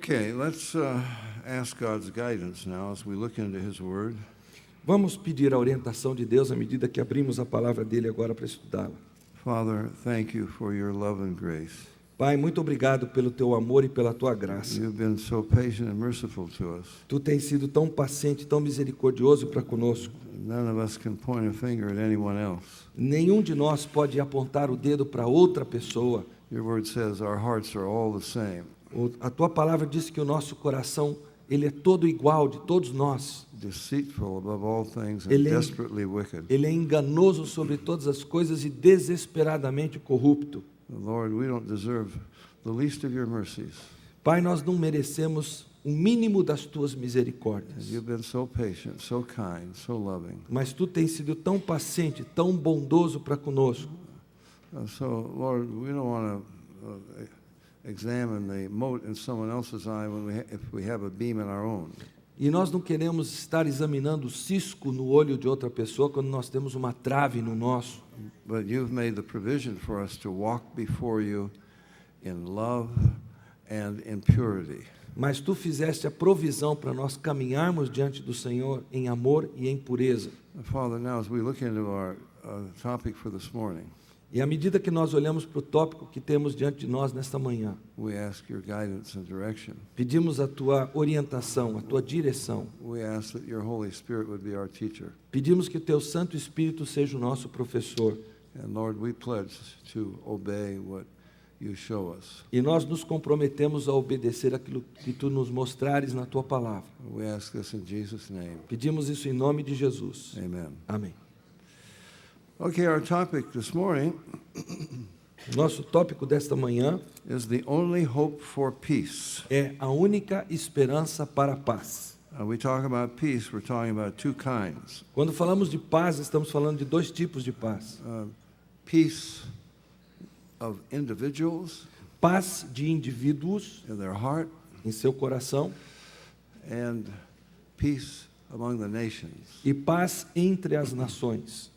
Okay, let's ask God's guidance now as we look into His Word. Vamos pedir a orientação de Deus à medida que abrimos a palavra dele agora para estudá-la. Father, thank you for your love and grace. Pai, muito obrigado pelo teu amor e pela tua graça. You've been so patient and merciful to us. Tu tens sido tão paciente, tão misericordioso para conosco. None of us can point a finger at anyone else. Nenhum de nós pode apontar o dedo para outra pessoa. Your Word says our hearts are all the same. A tua palavra diz que o nosso coração, ele é todo igual de todos nós. Deceitful above all things and Ele é- desperately wicked. Ele é enganoso sobre todas as coisas e desesperadamente corrupto. Lord, we don't deserve the least of your mercies. Pai, nós não merecemos o mínimo das tuas And misericórdias. you've been so patient, so kind, so loving. Mas tu tens sido tão paciente, tão bondoso para conosco. So, Lord, we don't want to examine the mote in someone else's eye if we have a beam in our own. E nós não queremos estar examinando o cisco no olho de outra pessoa quando nós temos uma trave no nosso. But you've made the provision for us to walk before you in love and in purity. Mas tu fizeste a provisão para nós caminharmos diante do Senhor em amor e em pureza. Father, now as we look into our topic for this morning, E à medida que nós olhamos para o tópico que temos diante de nós nesta manhã, we ask your guidance and direction. pedimos a tua orientação, a tua direção. We ask that your Holy Spirit would be our teacher. Pedimos que o teu Santo Espírito seja o nosso professor. And Lord, we pledge to obey what you show us. E nós nos comprometemos a obedecer aquilo que tu nos mostrares na tua palavra. We ask this in Jesus' name. Pedimos isso em nome de Jesus. Amen. Amém. Okay, our topic this morning Nosso tópico desta manhã is the only hope for peace. é a única esperança para a paz. We talk about peace, we're talking about two kinds. Quando falamos de paz, estamos falando de dois tipos de paz. Peace of individuals Paz de indivíduos in their heart em seu coração and peace among the nations. e paz entre as nações.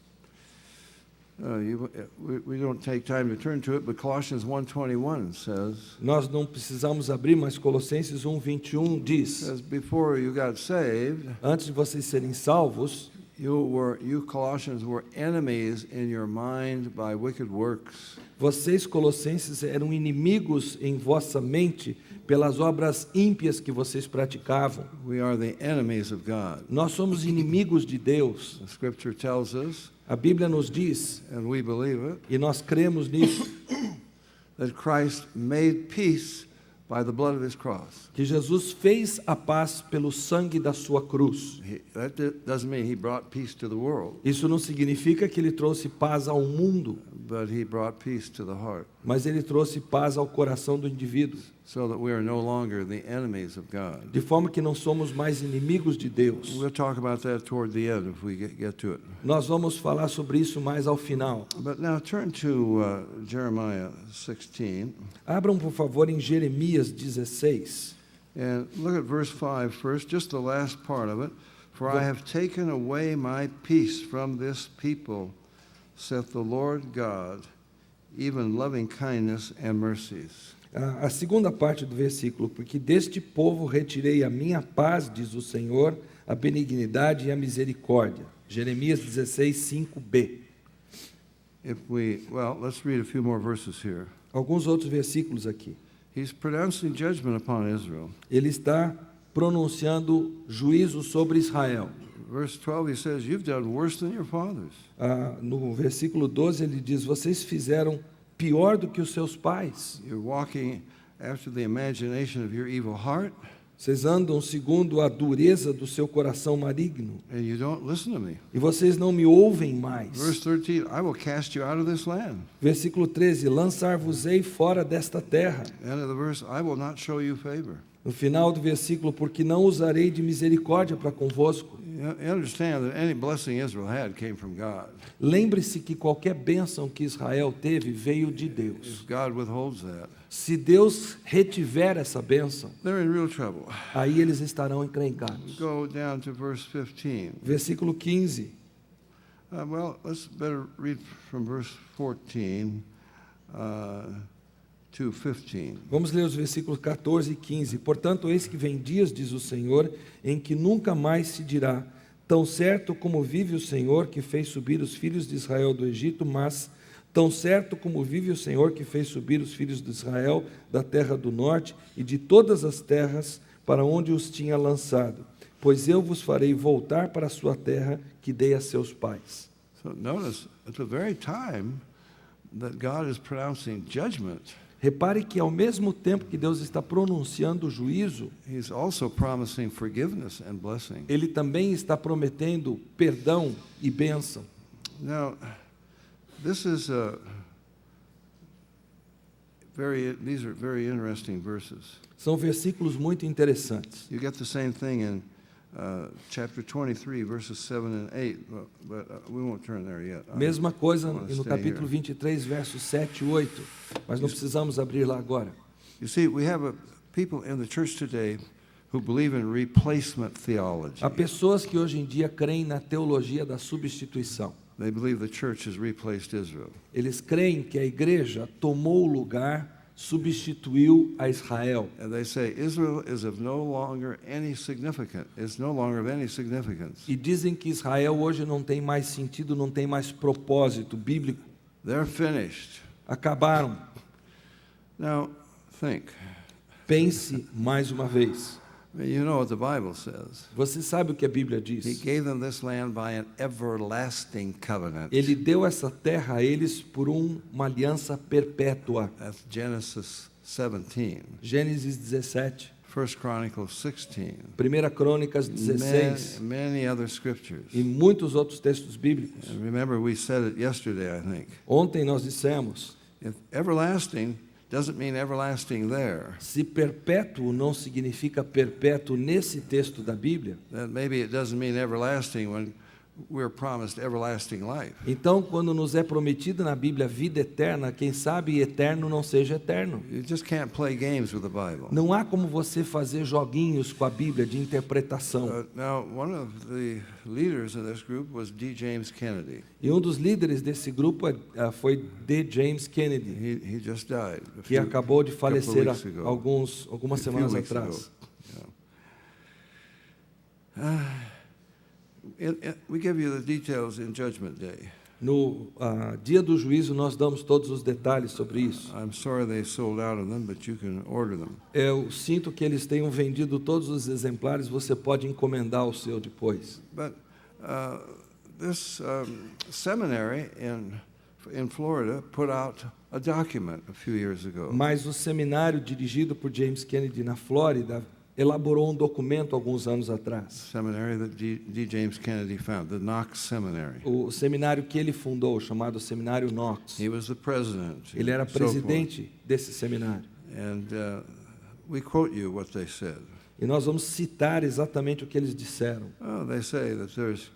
We don't take time to turn to it, but Colossians 1:21 says, Nós não precisamos abrir, mas Colossenses 1:21 diz: before you got saved, antes de vocês serem salvos, you Colossians were enemies in your mind by wicked works. vocês colossenses eram inimigos em vossa mente pelas obras ímpias que vocês praticavam. We are the enemies of God. Nós somos inimigos de Deus. The scripture tells us, A Bíblia nos diz, and we believe it, e nós cremos nisso, that Christ made peace by the blood of his cross. que Jesus fez a paz pelo sangue da sua cruz. That doesn't mean he brought peace to the world, Isso não significa que ele trouxe paz ao mundo, but he brought peace to the heart, mas ele trouxe paz ao coração do indivíduo, so that we are no longer the enemies of God. de forma que não somos mais inimigos de Deus. We'll talk about that toward the end if we get to it. Nós vamos falar sobre isso mais ao final. But now turn to Jeremiah 16 Abram, por favor, em Jeremias 16. and look at verse 5 first, just the last part of it. For I have taken away my peace from this people, saith the Lord God, even loving kindness and mercies. A segunda parte do versículo, porque deste povo retirei a minha paz, diz o Senhor, a benignidade e a misericórdia. Jeremias 16, 5b. Let's read a few more verses here. Alguns outros versículos aqui. He's pronouncing judgment upon Israel. Ele está pronunciando juízo sobre Israel. Verse 12, he says, you've done worse than your fathers. No versículo 12 ele diz, vocês fizeram pior do que os seus pais. You're walking after the imagination of your evil heart, Vocês andam segundo a dureza do seu coração maligno. and you don't listen to me. E vocês não me ouvem mais. Verse 13, I will cast you out of this land. Versículo 13, lançar-vos-ei fora desta terra. End of the verse, I will not show you favor. No final do versículo, porque não usarei de misericórdia para convosco. You understand that any blessing Israel had came from God. Lembre-se que qualquer bênção que Israel teve veio de Deus. If God withholds that, Se Deus retiver essa bênção, they're in real trouble. aí eles estarão encrencados. Go down to verse 15. Versículo 15. Let's better read from verse 14. 2:15. Vamos ler os versículos 14 e 15. Portanto, eis que vem dias, diz o Senhor, em que nunca mais se dirá: tão certo como vive o Senhor que fez subir os filhos de Israel do Egito, mas tão certo como vive o Senhor que fez subir os filhos de Israel da terra do norte e de todas as terras para onde os tinha lançado, pois eu vos farei voltar para a sua terra que dei a seus pais. So notice, at the very time that God is pronouncing judgment, Repare que ao mesmo tempo que Deus está pronunciando o juízo, He's also promising forgiveness and blessing. Ele também está prometendo perdão e bênção. Now, this is these are very interesting verses. São versículos muito interessantes. You get the same thing in chapter 23, verses 7 and 8, but we won't turn there yet. Mesma coisa I wanna no stay capítulo here. 23, versos 7 e 8, mas não precisamos abrir lá agora. You see, we have people in the church today who believe in replacement theology. Há pessoas que hoje em dia creem na teologia da substituição. They believe the church has replaced Israel. Eles creem que a igreja tomou o lugar, substituiu a Israel. And they say Israel is of no longer any significant, is no longer of any significance. E dizem que Israel hoje não tem mais sentido, não tem mais propósito bíblico. They're finished. Acabaram. Now, think. Pense mais uma vez. You know what the Bible says. Você sabe o que a Bíblia He diz? gave them this land by an everlasting covenant. Ele deu essa terra a eles por uma aliança perpétua. That's Genesis 17, Gênesis 17, 1 Chronicles 16, 1 Crônicas 16 many other scriptures. e muitos outros textos bíblicos. And remember, we said it yesterday, I think. Ontem nós dissemos, If everlasting doesn't mean everlasting there, se perpétuo não significa perpétuo nesse texto da Bíblia, then maybe it doesn't mean everlasting when we're promised everlasting life. então quando nos é prometido na Bíblia vida eterna, quem sabe eterno não seja eterno. You just can't play games with the Bible. Não há como você fazer joguinhos com a Bíblia de interpretação. Now, one of the leaders of this group was D. James Kennedy. E um dos líderes desse grupo foi D. James Kennedy, He just died que acabou de couple of falecer weeks ago. algumas A few semanas weeks atrás. ago. We give you the details in Judgment Day. No dia do juízo nós damos todos os detalhes sobre isso. I'm sorry they sold out of them, but you can order them. Eu sinto que eles tenham vendido todos os exemplares, você pode encomendar o seu depois. But this seminary in Florida put out a document a few years ago. Mas o seminário dirigido por James Kennedy na Flórida elaborou um documento alguns anos atrás. Seminary that D. James Kennedy founded, the Knox Seminary. O seminário que ele fundou, chamado Seminário Knox. He was the president. Ele era and so forth. presidente desse seminário. And we quote you what they said. E nós vamos citar exatamente o que eles disseram. Oh, they say that there's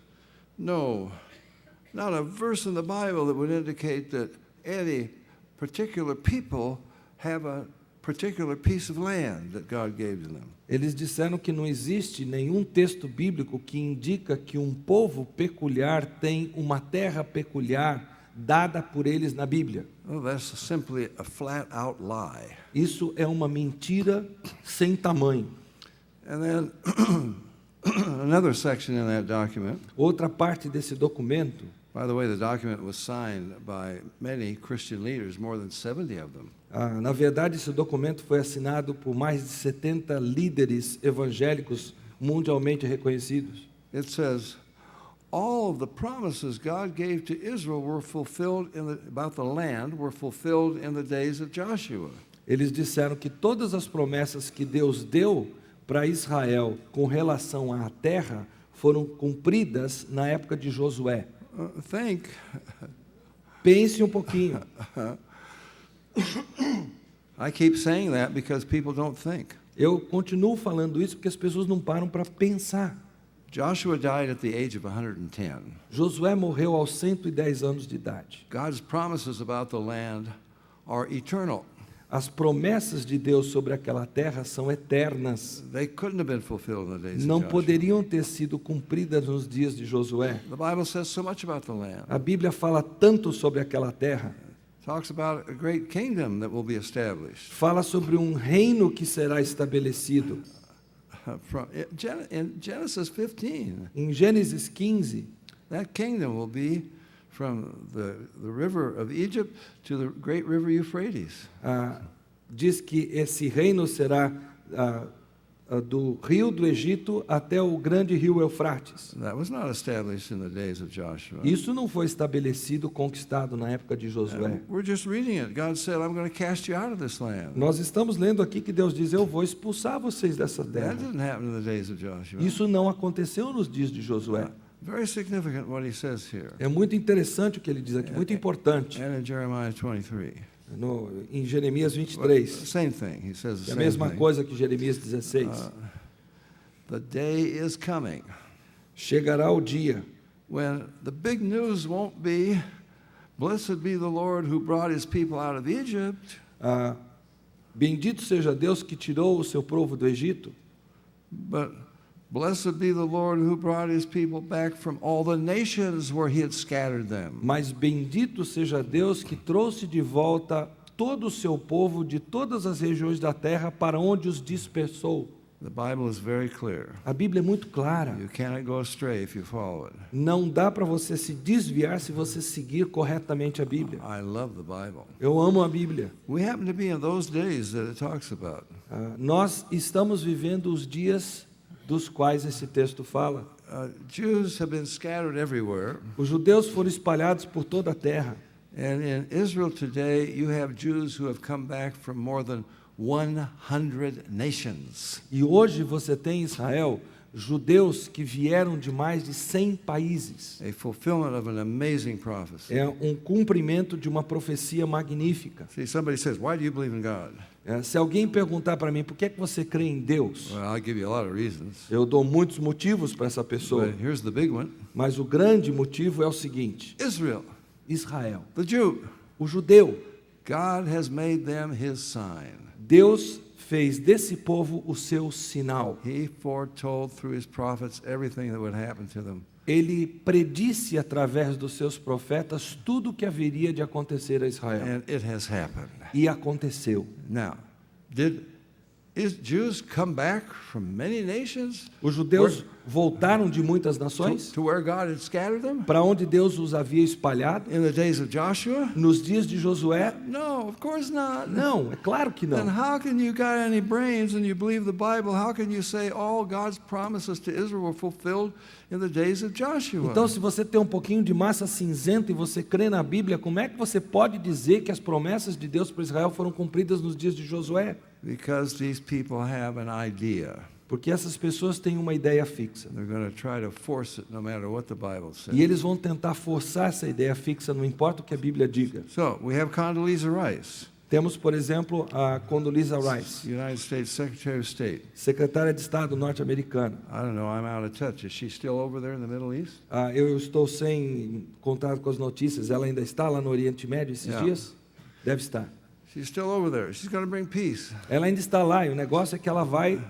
not a verse in the Bible that would indicate that any particular people have a particular piece of land that God gave to them. Eles disseram que não existe nenhum texto bíblico que indica que um povo peculiar tem uma terra peculiar dada por eles na Bíblia. Oh, that's simply a flat-out lie. Isso é uma mentira sem tamanho. And then another section in that document. Outra parte desse documento, By the way, the document was signed by many Christian leaders, more than 70 of them. na verdade, esse documento foi assinado por mais de 70 líderes evangélicos mundialmente reconhecidos. It says, all of the promises God gave to Israel were fulfilled about the land were fulfilled in the days of Joshua. Eles disseram que todas as promessas que Deus deu para Israel com relação à terra foram cumpridas na época de Josué. Think. Pense um pouquinho. I keep saying that because people don't think. Eu continuo falando isso porque as pessoas não param para pensar. Joshua died at the age of 110. Josué morreu aos 110 anos de idade. God's promises about the land are eternal. As promessas de Deus sobre aquela terra são eternas. They couldn't have been fulfilled in the days Não of Joshua. poderiam ter sido cumpridas nos dias de Josué. The Bible says so much about the land. A Bíblia fala tanto sobre aquela terra. talks about a great kingdom that will be established. Fala sobre um reino que será estabelecido. In Genesis 15, Em Gênesis 15, that kingdom will be from the river of Egypt to the great river Euphrates. diz que esse reino será do rio do Egito até o grande rio Eufrates. That was not established in the days of Joshua. Isso não foi estabelecido, conquistado na época de Josué. We're just reading it. God said, I'm going to cast you out of this land. Nós estamos lendo aqui que Deus diz: eu vou expulsar vocês dessa That terra. didn't happen in the days of Joshua. Isso não aconteceu nos dias de Josué. Very significant what he says here. É muito interessante o que ele diz aqui, muito importante. And in Jeremiah 23. Em Jeremias 23, Same thing. He says the é a same mesma thing. coisa que Jeremias 16. The day is coming Chegará o dia when the big news won't be, blessed be the Lord who brought his people out of Egypt, bendito seja Deus que tirou o seu povo do Egito, but blessed be the Lord who brought his people back from all the nations where he had scattered them. mas bendito seja Deus que trouxe de volta todo o seu povo de todas as regiões da terra para onde os dispersou. The Bible is very clear. A Bíblia é muito clara. You cannot go astray if you follow it. Não dá para você se desviar se você seguir corretamente a Bíblia. I love the Bible. Eu amo a Bíblia. We happen to be in those days that it talks about. Nós estamos vivendo os dias dos quais esse texto fala. Jews have been scattered everywhere. Os judeus foram espalhados por toda a terra. And in Israel today, you have Jews who have come back from more than 100 nations. E hoje você tem em Israel judeus que vieram de mais de 100 países. A fulfillment of an amazing prophecy. É um cumprimento de uma profecia magnífica. See, somebody says, why do you believe in God? Se alguém perguntar para mim, por que é que você crê em Deus? Well, I'll give you a lot of reasons. Eu dou muitos motivos para essa pessoa. But here's the big one. Mas o grande motivo é o seguinte: Israel, Israel, the Jew, o judeu, God has made them his sign. Deus fez desse povo o seu sinal. He foretold through his prophets everything that would happen to them. Ele predisse através dos seus profetas tudo o que haveria de acontecer a Israel. And it has happened. E aconteceu. Now, did Jews come back from many nations Os judeus voltaram de muitas nações to where God had scattered them para onde Deus os havia espalhado in the days of Joshua? nos dias de Josué? No, of course not. Não, é claro que Then não. how can you got any brains and you believe the Bible? How can you say all God's promises to Israel were fulfilled in the days of Joshua? Então, se você tem um pouquinho de massa cinzenta e você crê na Bíblia, como é que você pode dizer que as promessas de Deus para Israel foram cumpridas nos dias de Josué? Because these people have an idea. Porque essas pessoas têm uma ideia fixa. They're going to try to force it no matter what the Bible says. E eles vão tentar forçar essa ideia fixa, não importa o que a Bíblia diga. So, we have Condoleezza Rice, Temos, por exemplo, a Condoleezza Rice, United States Secretary of State. secretária de Estado norte-americana. I don't know, I'm out of touch. Is she still over there in the Middle East? Eu estou sem contato com as notícias. Ela ainda está lá no Oriente Médio esses Yeah. dias? Deve estar. She's still over there. She's going to bring peace. Ela ainda está lá e o negócio é que ela vai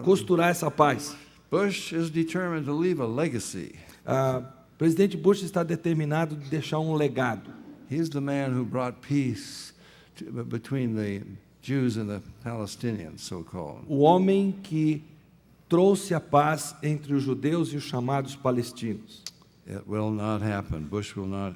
costurar essa paz. Bush is determined to leave a legacy. O presidente Bush está determinado de deixar um legado. He's the man who brought peace between the Jews and the Palestinians, so-called. O homem que trouxe a paz entre os judeus e os chamados palestinos. It will not happen. Bush will not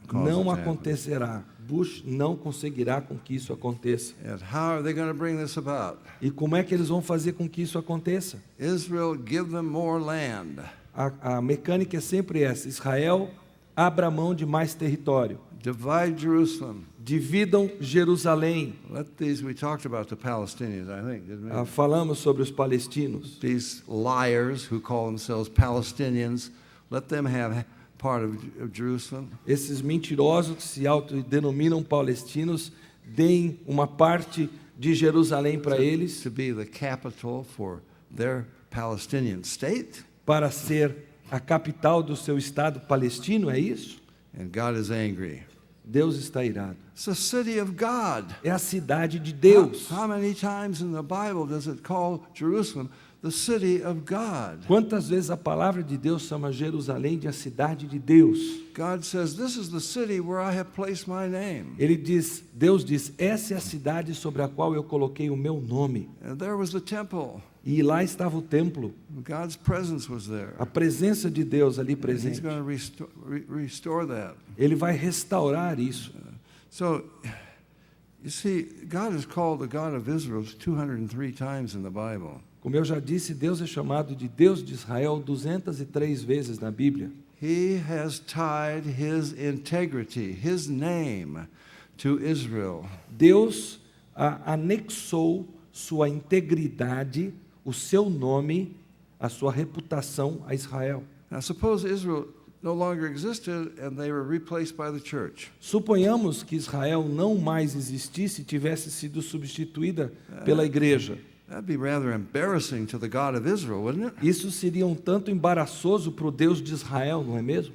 cause it Não to happen. acontecerá. Bush não conseguirá com que isso aconteça. And how are they going to bring this about? E como é que eles vão fazer com que isso aconteça? Israel, give them more land. A mecânica é sempre essa: Israel, abra mão de mais território. Divide Jerusalem. Dividam Jerusalém. We talked about the Palestinians, I think, didn't we? Falamos sobre os palestinos. These liars who call themselves Palestinians, let them have part of Jerusalem. Esses mentirosos que se autodenominam palestinos, deem uma parte de Jerusalém para eles, To be the capital for their Palestinian state. para ser a capital do seu estado palestino, é isso? And God is angry. Deus está irado. It's the city of God. É a cidade de Deus. How many times in the Bible does it call Jerusalem the city of God. Quantas vezes a palavra de Deus chama Jerusalém de a cidade de Deus? God says, this is the city where I have placed my name. Deus diz, essa é a cidade sobre a qual eu coloquei o meu nome. And there was the temple. E lá estava o templo. God's presence was there. A presença de Deus ali And He's presente. going to restore that. Ele vai restaurar isso. So, you see, God is called the God of Israel 203 times in the Bible. Como eu já disse, Deus é chamado de Deus de Israel 203 vezes na Bíblia. He has tied His integrity, His name, to Israel. Deus anexou sua integridade, o seu nome, a sua reputação a Israel. Now, suppose Israel no longer existed and they were replaced by the church. Suponhamos que Israel não mais existisse e tivesse sido substituída pela igreja. That'd be rather embarrassing to the God of Israel, wouldn't it? Isso seria um tanto embaraçoso para o Deus de Israel, não é mesmo?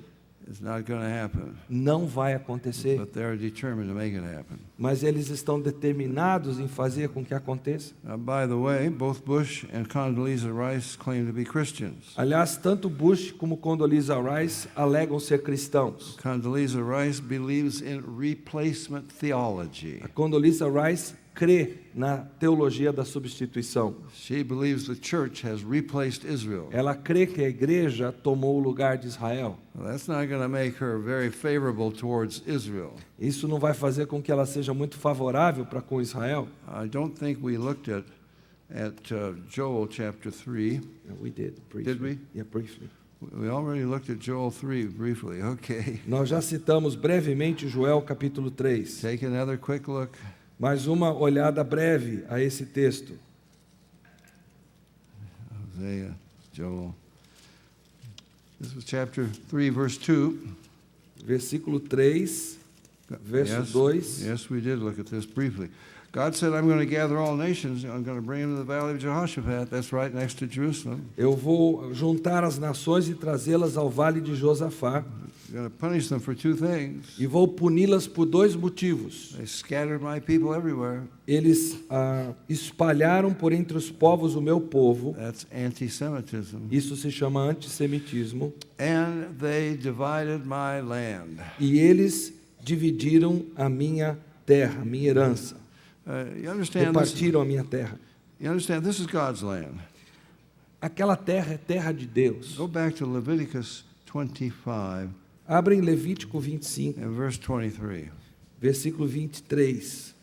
It's not going to happen. Não vai acontecer. But they're determined to make it happen. Mas eles estão determinados em fazer com que aconteça. Now, by the way, both Bush and Condoleezza Rice claim to be Christians. Aliás, tanto Bush como Condoleezza Rice alegam ser cristãos. Condoleezza Rice believes in replacement theology. A Condoleezza Rice crê na teologia da substituição. She believes the church has replaced Israel. Ela crê que a igreja tomou o lugar de Israel. Well, that's not going to make her very favorable towards Israel. Isso não vai fazer com que ela seja muito favorável para com Israel. I don't think we looked at Joel chapter 3. We did briefly. Did we? Yeah, briefly. We already looked at Joel 3 briefly. Okay. Nós já citamos brevemente Joel capítulo 3. Take another quick look. Mais uma olhada breve a esse texto. Hosea, Joel. This was chapter 3, verse 2. Versículo 3, verso 2. Yes, we did look at this briefly. God said, I'm going to gather all nations. I'm going to bring them to the valley of Jehoshaphat. That's right next to Jerusalem. Eu vou juntar as nações e trazê-las ao vale de Josafá. I'm going to punish them for two things. E vou puni-las por dois motivos. They scattered my people everywhere. Eles espalharam por entre os povos o meu povo. That's anti-Semitism. Isso se chama antissemitismo. And they divided my land. E eles dividiram a minha terra, a minha herança. You understand Repartiram a minha terra. this is God's land. Aquela terra é terra de Deus. Go back to Leviticus 25 Abrem Levítico 25, and verse 23. versículo 23.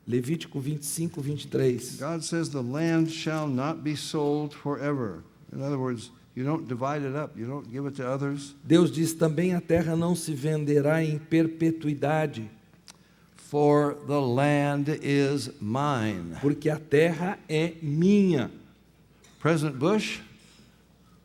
Levítico 25, 23. God says the land shall not be sold forever. In other words, you don't divide it up. You don't give it to others. Deus diz também: a terra não se venderá em perpetuidade, For the land is mine. porque a terra é minha. President Bush,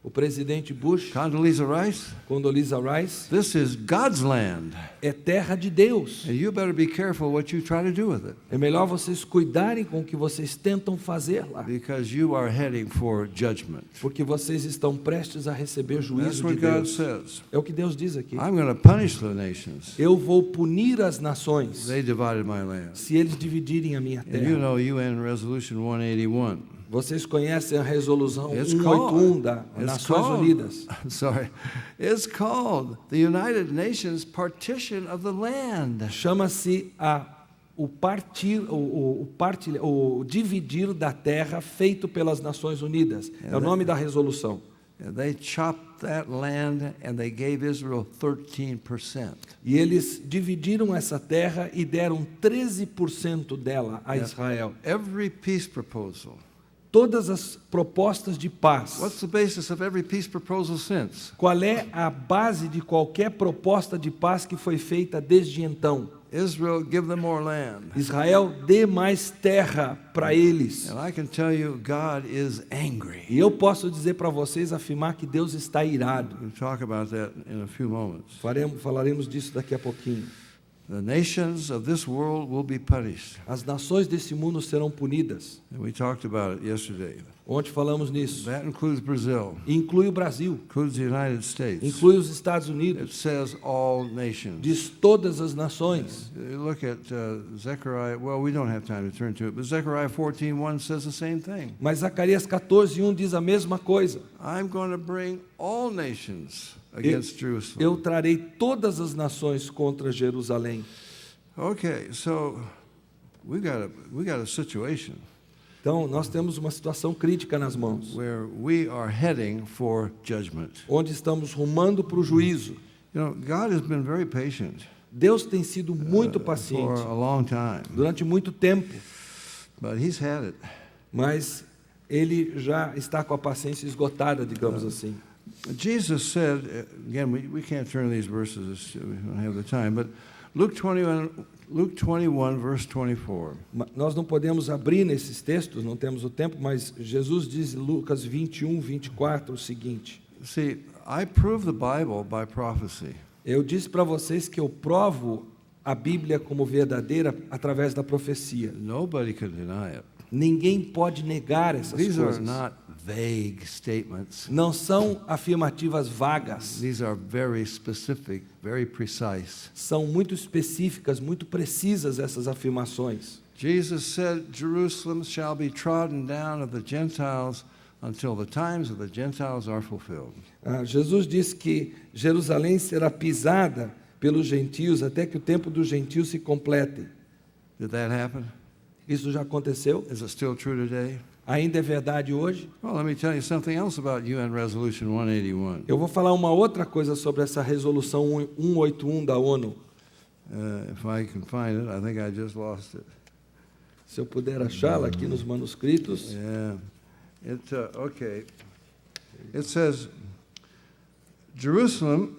O presidente Bush, Condoleezza Rice, Condoleezza Rice, this is God's land. é terra de Deus. And you better be careful what you try to do with it, É melhor vocês cuidarem com o que vocês tentam fazer lá, because you are heading for judgment. porque vocês estão prestes a receber That's juízo de what God Deus. says. É o que Deus diz aqui. I'm going to punish the nations. Eu vou punir as nações They divided my land. se eles dividirem a minha And you terra. know UN Resolution 181. Vocês conhecem a resolução It's 181 das It's Nações called- Unidas. I'm sorry. It's called the United Nations Partition of the Land. Chama-se o dividir da terra feito pelas Nações Unidas. É o nome da resolução. And they chopped that land and they gave Israel 13%. E eles dividiram essa terra e deram 13% dela a Israel. Every peace proposal. Todas as propostas de paz. What's the basis of every peace proposal since? Qual é a base de qualquer proposta de paz que foi feita desde então? Israel, give them more land. Israel, dê mais terra para eles. And I can tell you, God is angry. E eu posso dizer para vocês, afirmar que Deus está irado. We'll talk about that in a few moments. Falaremos disso daqui a pouquinho. The nations of this world will be punished. As nações desse mundo serão punidas. And we talked about it yesterday. Ontem falamos nisso. That includes Brazil, Inclui o Brasil, includes the United States. inclui os Estados It Unidos, says all nations. diz todas as nações. You look at Zechariah, well, we don't have time to turn to it, but Zechariah 14:1 says the same thing. Mas Zacarias 14:1 diz a mesma coisa. I'm going to bring all nations against Jerusalem. Eu trarei todas as nações contra Jerusalém. Okay, so we got a situation Então, nós temos uma situação crítica nas mãos, where we are heading for judgment. onde estamos rumando para o juízo. You know, God has been very patient Deus tem sido muito for paciente a long time, durante muito tempo, but He's had it. mas Ele já está com a paciência esgotada, digamos assim. Jesus said, again, we can't turn these verses, we don't have the time, but Luke 21, verse 24. Nós não podemos abrir nesses textos, não temos o tempo, mas Jesus diz em Lucas 21:24 o seguinte: See, I prove the Bible by prophecy. Eu disse para vocês que eu provo a Bíblia como verdadeira através da profecia. Nobody can deny it. Ninguém pode negar essas These are coisas. not vague statements. Não são afirmativas vagas. These are very specific, very precise. São muito específicas, muito precisas essas afirmações. Jesus said, Jerusalem shall be trodden down of the Gentiles until the times of the Gentiles are fulfilled. Jesus disse que Jerusalém será pisada pelos gentios até que o tempo dos gentios se complete. Did that happen? Isso já aconteceu? Is it still true today? Ainda é verdade hoje? Well, let me tell you something else about UN Resolution 181. Eu vou falar uma outra coisa sobre essa resolução 181 da ONU. If I can find it, I think I just lost it. Se eu puder achá-la aqui nos manuscritos. Yeah. Okay. It says, Jerusalem,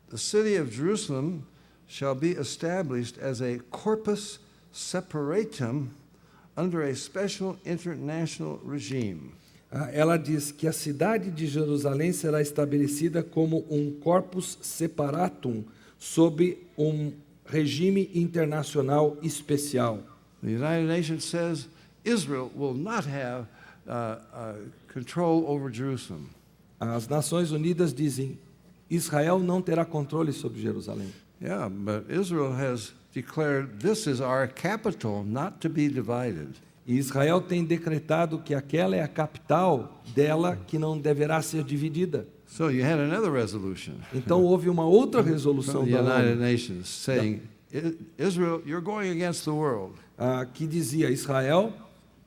the city of Jerusalem shall be established as a corpus separatum under a special international regime. Ela diz que a cidade de Jerusalém será estabelecida como um corpus separatum sob um regime internacional especial. The United Nations says Israel will not have control over Jerusalem. As Nações Unidas dizem: Israel não terá controle sobre Jerusalém. Yeah, but Israel has declared this is our capital, not to be divided. E Israel tem decretado que aquela é a capital dela, que não deverá ser dividida. So you had another resolution Então houve uma outra resolução from the da United ONU, Nations saying, Israel, you're going against the world. que dizia: Israel,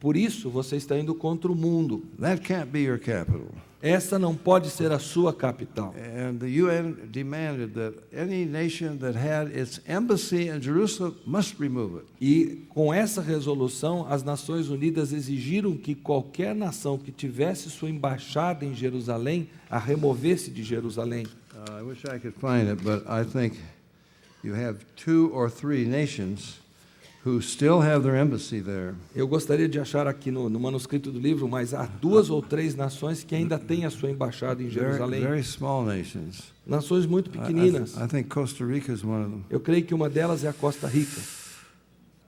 por isso você está indo contra o mundo. That can't be your capital. Essa não pode ser a sua capital. And the UN demanded that any nation that had its embassy in Jerusalem must remove it. E com essa resolução, as Nações Unidas exigiram que qualquer nação que tivesse sua embaixada em Jerusalém a removesse de Jerusalém. I wish I could find it, but I think you have 2 or 3 nations who still have their embassy there. Eu gostaria de achar aqui no manuscrito do livro, mas há 2 ou 3 nações que ainda têm a sua embaixada em Jerusalém. Very small nations. Nações muito pequeninas. I think Costa Rica is one of them. Eu creio que uma delas é a Costa Rica.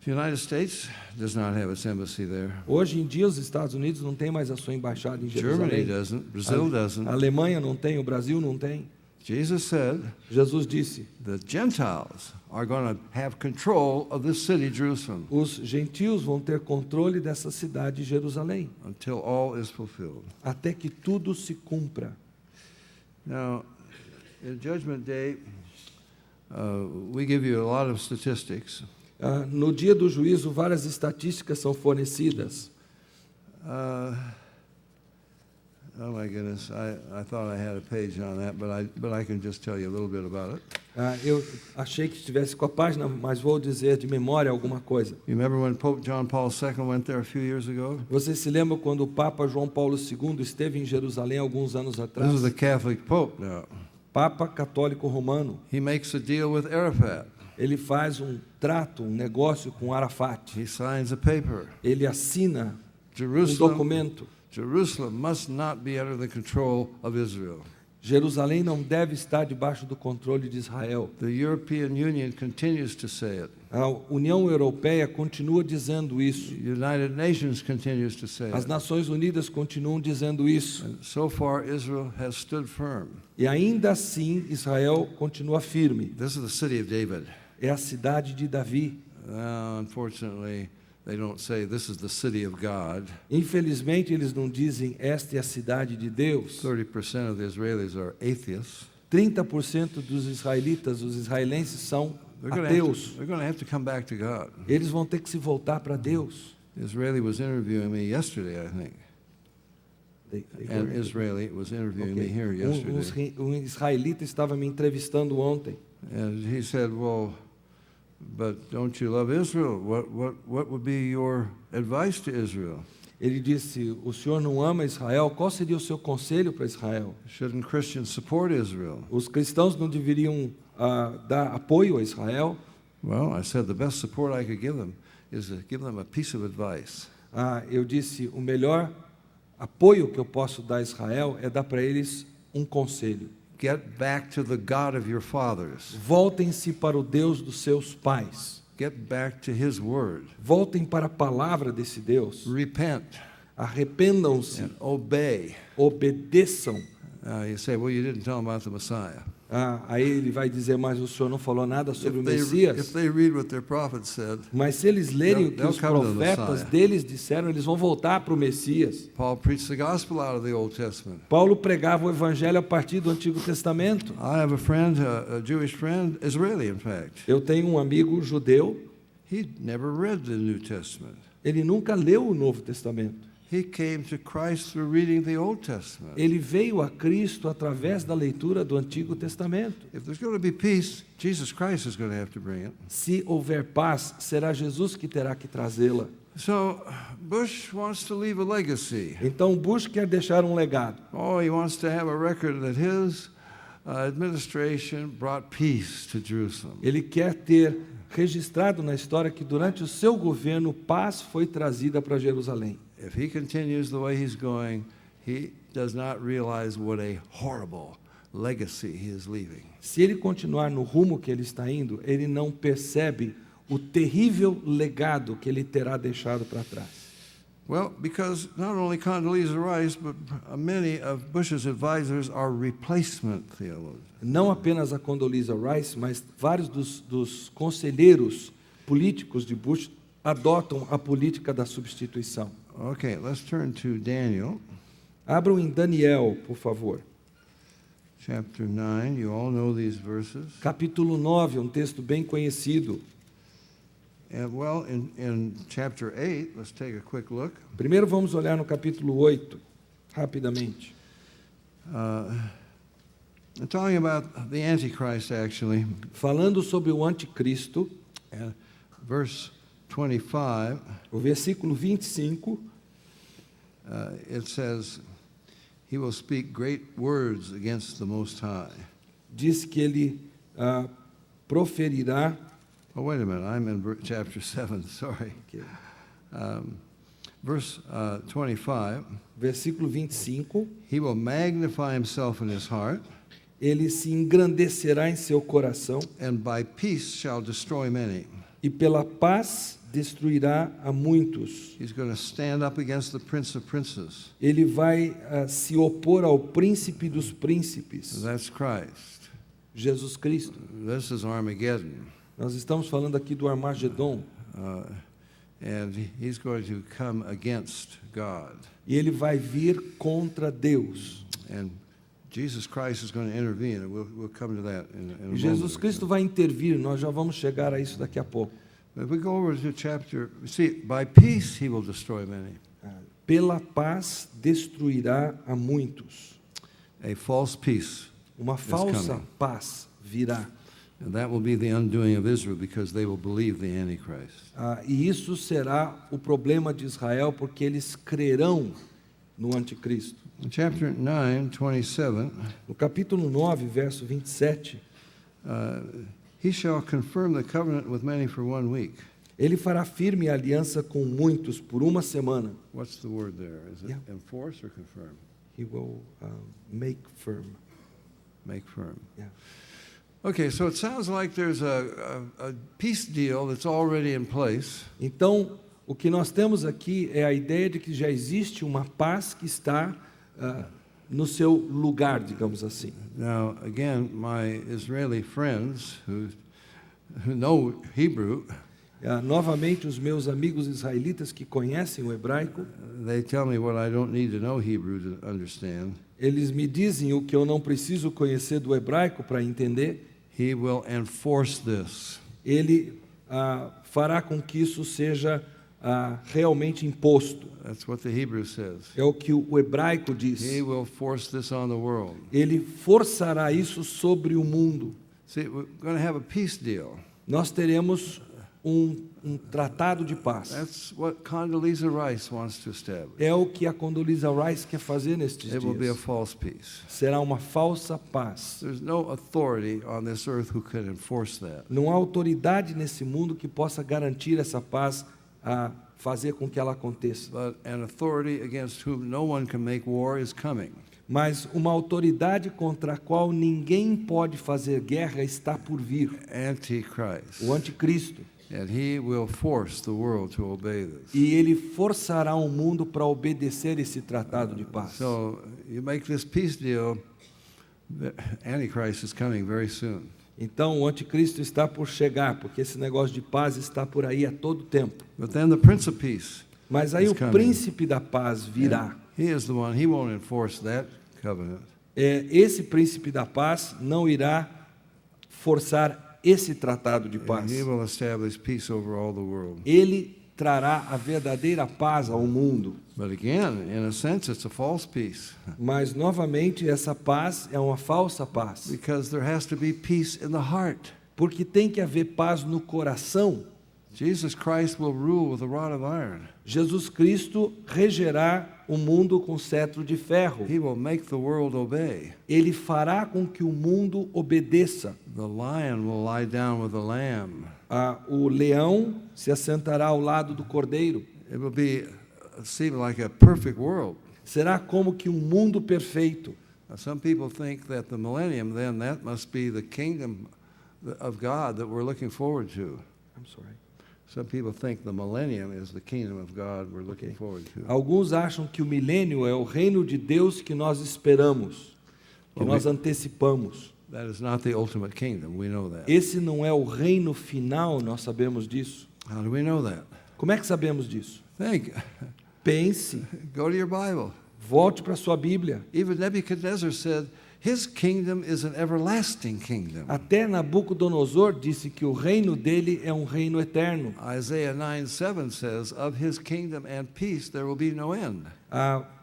The United States does not have its embassy there. Hoje em dia, os Estados Unidos não têm mais a sua embaixada em Germany Jerusalém. doesn't. Brazil doesn't. A Alemanha não tem, o Brasil não tem. Jesus said Jesus disse: the Gentiles are going to have control of this city, Jerusalem, os gentios vão ter controle dessa cidade de Jerusalém, until all is fulfilled. até que tudo se cumpra. Now, in Judgment Day, we give you a lot of statistics. No dia do juízo, várias estatísticas são fornecidas. Oh my goodness, I thought I had a page on that, but I can just tell you a little bit about it. Eu achei que estivesse com a página, mas vou dizer de memória alguma coisa. You remember when Pope John Paul II went there a few years ago? Você se lembra quando o Papa João Paulo II esteve em Jerusalém alguns anos This atrás? is the Catholic Pope now. Papa católico romano. He makes a deal with Arafat. Ele faz um trato, um negócio com Arafat. He signs a paper. Ele assina um Jerusalem documento. must not be under the control of Israel. Jerusalém não deve estar debaixo do controle de Israel. The European Union continues to say it. A União Europeia continua dizendo isso. The United Nations continues to say As it. Nações Unidas continuam dizendo isso. And so far, Israel has stood firm. E ainda assim, Israel continua firme. This is the city of David. É a cidade de Davi. Unfortunately, they don't say this is the city of God. Infelizmente, eles não dizem esta é a cidade de Deus. 30% of the Israelis are atheists. 30% dos israelitas, os israelenses, são ateus. They're going to have to come back to God. Eles vão ter que se voltar para Deus. The Israeli was interviewing me yesterday, I think. An Israeli was interviewing me here yesterday. Um israelita estava me entrevistando ontem. And he said, well, but don't you love Israel? What would be your advice to Israel? Ele disse, o senhor não ama Israel? Qual seria o seu conselho para Israel? Shouldn't Christians support Israel? Os cristãos não deveriam dar apoio a Israel? Well, I said the best support I could give them is to give them a piece of advice. Eu disse, o melhor apoio que eu posso dar a Israel é dar para eles um conselho. Get back to the God of your fathers. Voltem-se para o Deus dos seus pais. Get back to His Word. Voltem para a palavra desse Deus. Repent Arrependam-se, and obey. obedeçam. You say, well, you didn't tell them about the Messiah. Aí ele vai dizer, mas o senhor não falou nada sobre o If Messias. they read what their prophet said, Mas se eles lerem o que They'll os come to the profetas Messiah. deles disseram, eles vão voltar para o Messias. Paul preached the gospel out of the Old Testament. Paulo pregava o evangelho a partir do Antigo Testamento. I have a friend, a Jewish friend, Israeli in fact. Eu tenho um amigo judeu, He never read the New Testament. ele nunca leu o Novo Testamento. He came to Christ through reading the Old Testament. Ele veio a Cristo através da leitura do Antigo Testamento. If there's going to be peace, Jesus Christ is going to have to bring it. Se houver paz, será Jesus que terá que trazê-la. So Bush wants to leave a legacy. Então Bush quer deixar um legado. Oh, he wants to have a record that his administration brought peace to Jerusalem. Ele quer ter registrado na história que durante o seu governo paz foi trazida para Jerusalém. If he continues the way he's going, he does not realize what a horrible legacy he is leaving. Se ele continuar no rumo que ele está indo, ele não percebe o terrível legado que ele terá deixado para trás. Well, because not only Condoleezza Rice, but many of Bush's advisors are replacement theologians. Não apenas a Condoleezza Rice, mas vários dos conselheiros políticos de Bush adotam a política da substituição. Okay, let's turn to Daniel, Abram em Daniel, por favor. chapter 9. You all know these verses. Capítulo 9, um texto bem conhecido. And well, in chapter 8, let's take a quick look. Primeiro vamos olhar no capítulo 8, rapidamente. I'm talking about the Antichrist, actually. Falando sobre o anticristo, And verse 25, o versículo 25, it says, he will speak great words against the Most High. diz que ele proferirá. Oh, wait a minute, I'm in chapter 7, sorry. Verse 25, Versículo 25, he will magnify himself in his heart, ele se engrandecerá em seu coração and by peace shall destroy many. e pela paz destruirá a muitos. He's going to stand up against the prince of princes. Ele vai se opor ao príncipe dos príncipes, That's Christ. Jesus Cristo. This is Armageddon. Nós estamos falando aqui do Armagedon. And he's going to come against God. E ele vai vir contra Deus. And Jesus Christ is going to intervene, and we'll come to that in a moment. Jesus Cristo vai intervir, nós já vamos chegar a isso daqui a pouco. If we go over to chapter, see, by peace he will destroy many. Pela paz destruirá a muitos. A false peace. Uma falsa coming. paz virá. And that will be the undoing of Israel because they will believe the Antichrist. E isso será o problema de Israel, porque eles crerão no anticristo. In chapter 9, 27, No capítulo 9, verso 27, he shall confirm the covenant with many for 1 week. ele fará firme a aliança com muitos por uma semana. What's the word there? Is it Yeah. enforce or confirm? He will make firm. Make firm. Yeah. Okay, so it sounds like there's a peace deal that's already in place. Então, o que nós temos aqui é a ideia de que já existe uma paz que está no seu lugar, digamos assim. Now, again, my Israeli friends who know Hebrew, Novamente, os meus amigos israelitas que conhecem o hebraico, they tell me what I don't need to know Hebrew to understand. eles me dizem o que eu não preciso conhecer do hebraico para entender. He will enforce this. Ele fará com que isso seja realmente imposto. That's what the Hebrew says. É o que o hebraico diz. He will force this on the world. Ele forçará isso sobre o mundo. See, we're going to have a peace deal. Nós teremos um tratado de paz. That's what Condoleezza Rice wants to establish. É o que a Condoleezza Rice quer fazer nestes It will be a dias. false peace. Será uma falsa paz. There's no authority on this earth who could enforce that. Não há autoridade nesse mundo que possa garantir essa paz, a fazer com que ela aconteça. But an authority against whom no one can make war is coming. Mas uma autoridade contra a qual ninguém pode fazer guerra está por vir. Antichrist. O anticristo. And he will force the world to obey this. E ele forçará o mundo para obedecer esse tratado de paz. So you make this peace deal, the Antichrist is coming very soon. Então o anticristo está por chegar, porque esse negócio de paz está por aí a todo tempo. But then the Prince of Peace, Mas aí is o coming. príncipe da paz virá. He is the one, he won't enforce that covenant. Esse príncipe da paz não irá forçar esse tratado de paz. He will establish peace over all the world. Ele trará a verdadeira paz ao mundo. But again, in a sense, it's a false peace. Mas, novamente, essa paz é uma falsa paz. Because there has to be peace in the heart. Porque tem que haver paz no coração. Jesus Christ will rule with a rod of iron. Jesus Cristo regerá o mundo com cetro de ferro. He will make the world obey. Ele fará com que o mundo obedeça. The lion will lie down with the lamb. O leão se assentará ao lado do cordeiro. It will seem like a perfect world. Será como que um mundo perfeito. Now, some people think that the millennium, then, that must be the kingdom of God that we're looking forward to. I'm sorry. Some people think the millennium is the kingdom of God we're looking forward to. Alguns acham que o milênio é o reino de Deus que nós esperamos, que nós antecipamos. That is not the ultimate kingdom. We know that. Esse não é o reino final, nós sabemos disso. How do we know that? Como é que sabemos disso? Think. Pense, Go to your Bible. volte para a sua Bíblia. Even Nebuchadnezzar said, his kingdom is an everlasting kingdom. Até Nabucodonosor disse que o reino dele é um reino eterno. Isaiah 9:7 says, of his kingdom and peace there will be no end.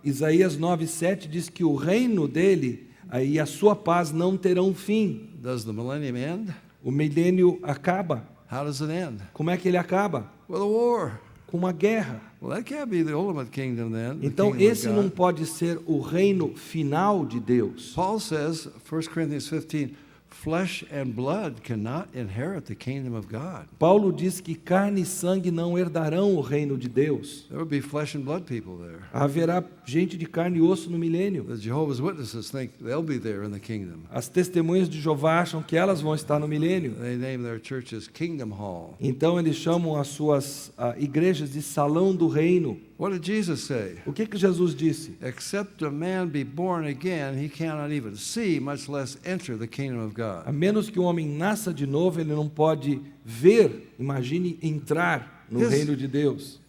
Isaías 9:7 diz que o reino dele e a sua paz não terão fim. Does the millennium end? O milênio acaba. How does it end? Como é que ele acaba? With a war. Com uma guerra. Well, that can't be the ultimate kingdom then. the Então kingdom of esse God. não pode ser o reino final de Deus. Paul says, 1 Corinthians 15, flesh and blood cannot inherit the kingdom of God. Paulo diz que carne e sangue não herdarão o reino de Deus. There will be flesh and blood people there. Haverá gente de carne e osso no milênio. The Jehovah's Witnesses think they'll be there in the kingdom. As testemunhas de Jeová acham que elas vão estar no milênio. They name their churches Kingdom Hall. Então eles chamam as suas igrejas de salão do reino. What did Jesus say? O que Jesus disse? Except a man be born again, he cannot even see, much less enter the kingdom of A God. menos que o homem nasça de novo, ele não pode ver, imagine entrar no Yes. reino de Deus.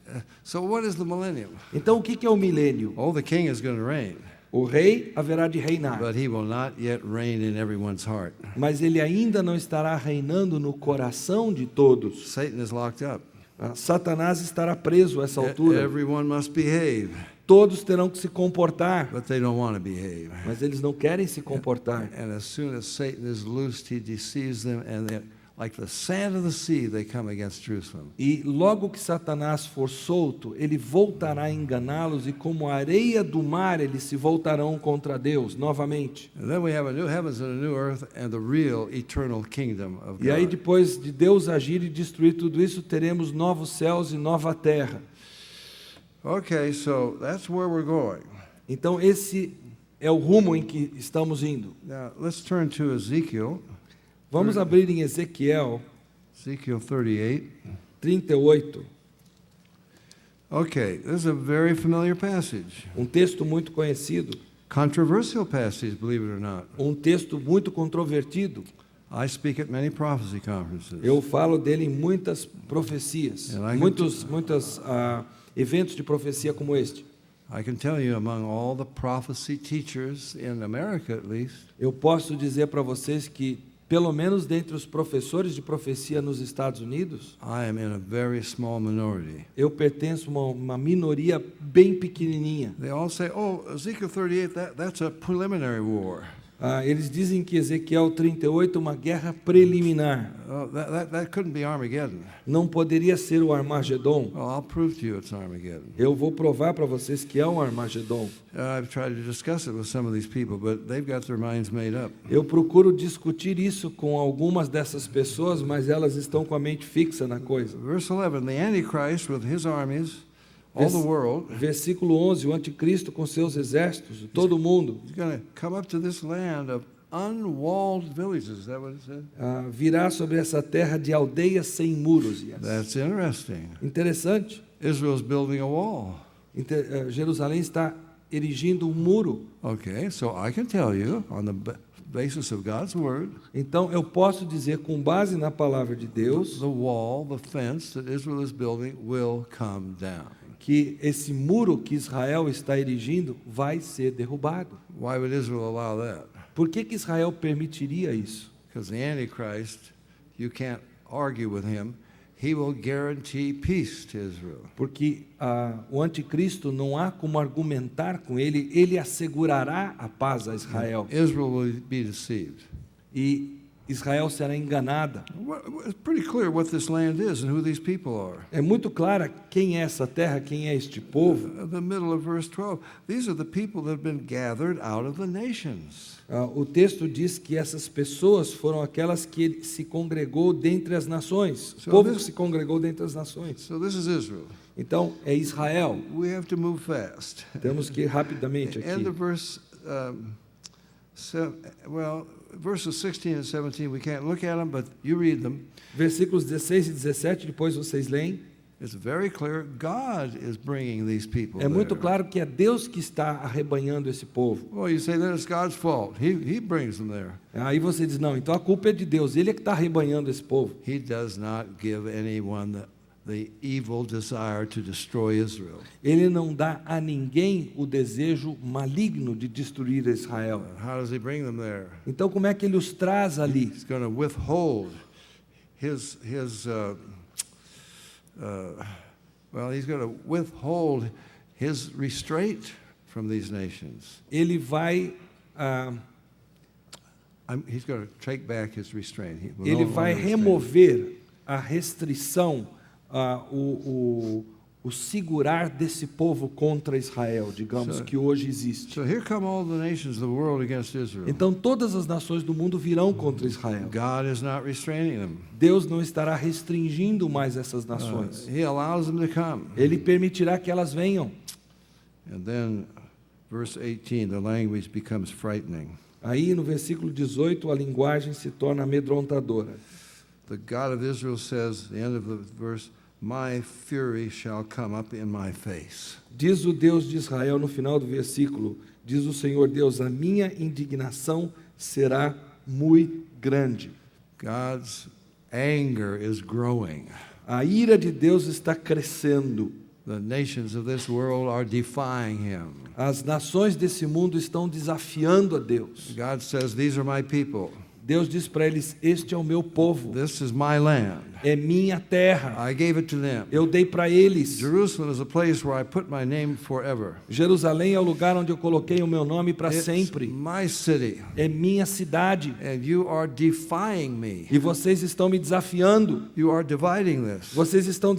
So what is the millennium? Então o que é o milênio? Oh, the king is going to reign, O rei haverá de reinar, but he will not yet reign in everyone's heart. mas ele ainda não estará reinando no coração de todos. Satan is locked up. Satanás estará preso a essa altura. Everyone must behave, Todos terão que se comportar, but they don't want to behave. mas eles não querem se comportar. And as soon as Satan is loosed, he deceives them, and like the sand of the sea, they come against Jerusalem. E logo que Satanás for solto, ele voltará a enganá-los, e como a areia do mar, eles se voltarão contra Deus novamente. And then we have a new heavens and a new earth and the real eternal kingdom of E aí, God. depois de Deus agir e destruir tudo isso, teremos novos céus e nova terra. Okay, so that's where we're going. Então, esse é o rumo em que estamos indo. Now, let's turn to Ezekiel, Vamos abrir em Ezequiel Ezekiel 38. 38, Okay, this is a very familiar passage. um texto muito conhecido, Controversial passage, believe it or not. um texto muito controvertido. I speak at many prophecy conferences. Eu falo dele em muitas profecias, muitos eventos de profecia como este. I can tell you, among all the prophecy teachers in America, at least, Eu posso dizer para vocês que, pelo menos dentre os professores de profecia nos Estados Unidos, I am in a very small minority. eu pertenço a uma minoria bem pequenininha. They all say, "Oh, Ezekiel 38, that's a preliminary war. Eles dizem que Ezequiel 38 é uma guerra preliminar. Oh, that couldn't be Armageddon." Não poderia ser o Armagedon. Well, I'll prove to you it's Armageddon. Eu vou provar para vocês que é um Armagedon. I've tried to discuss it with some of these people, but they've got their minds made up. Eu procuro discutir isso com algumas dessas pessoas, mas elas estão com a mente fixa na coisa. Verse 11, the Antichrist with his armies, all the world, Versículo 11, o anticristo com seus exércitos, todo mundo, is going to come up to this land of unwalled villages. Is that what it said? virá sobre essa terra de aldeias sem muros. Yes. That's interesting. Interessante. Israel's building a wall. Jerusalém está erigindo um muro. Okay, so I can tell you on the basis of God's word, Então eu posso dizer com base na palavra de Deus the wall, the fence that Israel is building will come down. que esse muro que Israel está erigindo vai ser derrubado. Why would Israel allow that? Por que Israel permitiria isso? Because the Antichrist, you can't argue with him. He will guarantee peace to Israel. Porque o anticristo não há como argumentar com ele, ele assegurará a paz a Israel. Israel will be deceived. E Israel será enganada. It's pretty clear what this land is and who these people are. É muito clara quem é essa terra, quem é este povo. The middle of verse 12. These are the people that have been gathered out of the nations. O texto diz que essas pessoas foram aquelas que ele se congregou dentre as nações. O povo que se congregou dentre as nações. So this is Israel. Então, é Israel. We have to move fast. Temos que ir rapidamente End aqui. of verse, verses 16 and 17, we can't look at them, but you read them. Versículos 16 e 17, depois vocês leem. It's very clear God is bringing these people É muito there. claro que é Deus que está arrebanhando esse povo. Well, you say that it's God's fault. He brings them there. Aí você diz, não, então a culpa é de Deus, Ele é que está arrebanhando esse povo. He does not give anyone the evil desire to destroy Israel. Ele não dá a ninguém o desejo maligno de destruir Israel. How does he bring them there? Então como é que Ele os traz ali? He's going to withhold he's going to withhold his restraint from these nations. Ele vai He's going to take back his restraint. He will ele no vai longer restrain. remover a restrição, o segurar desse povo contra Israel, digamos, que hoje existe. So here come all the nations of the world against Israel. Então todas as nações do mundo virão contra Israel. God is not restraining them. Deus não estará restringindo mais essas nações. He allows them to come. Ele permitirá que elas venham. And then, verse 18, the language becomes frightening. Aí no versículo 18 a linguagem se torna amedrontadora. The God of Israel says, the end of the verse, "My fury shall come up in my face." Diz o Deus de Israel no final do versículo, diz o Senhor Deus, a minha indignação será muito grande. God's anger is growing. A ira de Deus está crescendo. The nations of this world are defying him. As nações desse mundo estão desafiando a Deus. God says, "These are my people. Deus diz para eles, este é o meu povo, This is my land. é minha terra, I gave it to them." eu dei para eles. Jerusalem is a place where I put my name forever. Jerusalém é o lugar onde eu coloquei o meu nome para It's sempre. my city, É minha cidade. and you are defying me. E vocês estão me desafiando. You are dividing this. Vocês estão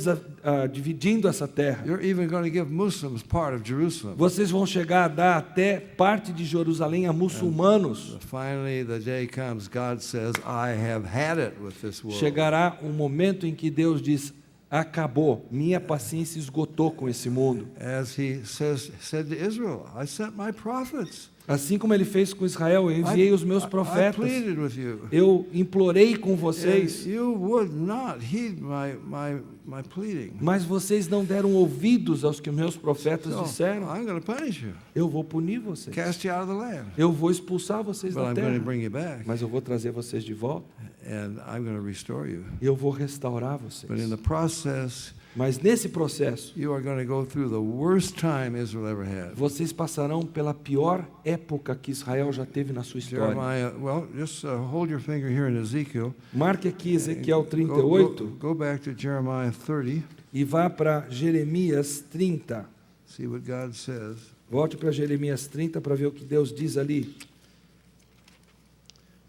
dividindo essa terra. You're even going to give Muslims part of Jerusalem. Vocês vão chegar a dar até parte de Jerusalém a muçulmanos. Finally, the day comes, God says, "I have had it with this world." Chegará um momento em que Deus diz, acabou, minha paciência esgotou com esse mundo. As he said to Israel, "I sent my prophets. Assim como ele fez com Israel, eu enviei os meus I profetas. pleaded with you. Eu implorei com And vocês, you would not heed my pleading. mas vocês não deram ouvidos aos que meus profetas So, disseram. I'm going to punish you, Eu vou punir vocês. cast you out of the land. Eu vou expulsar vocês But da I'm going to terra. bring you back, Mas eu vou trazer vocês de volta. and I'm going to restore you. E eu vou restaurar But in vocês. the process, Mas nesse processo, you are going to go through the worst time Israel ever had. vocês passarão pela pior época que Israel já teve na sua história. Jeremiah, well, just hold your finger here in Ezekiel. Marque aqui Ezequiel Go, 38 go back to Jeremiah 30. e vá para Jeremias 30. See what God says. Volte para Jeremias 30 para ver o que Deus diz ali.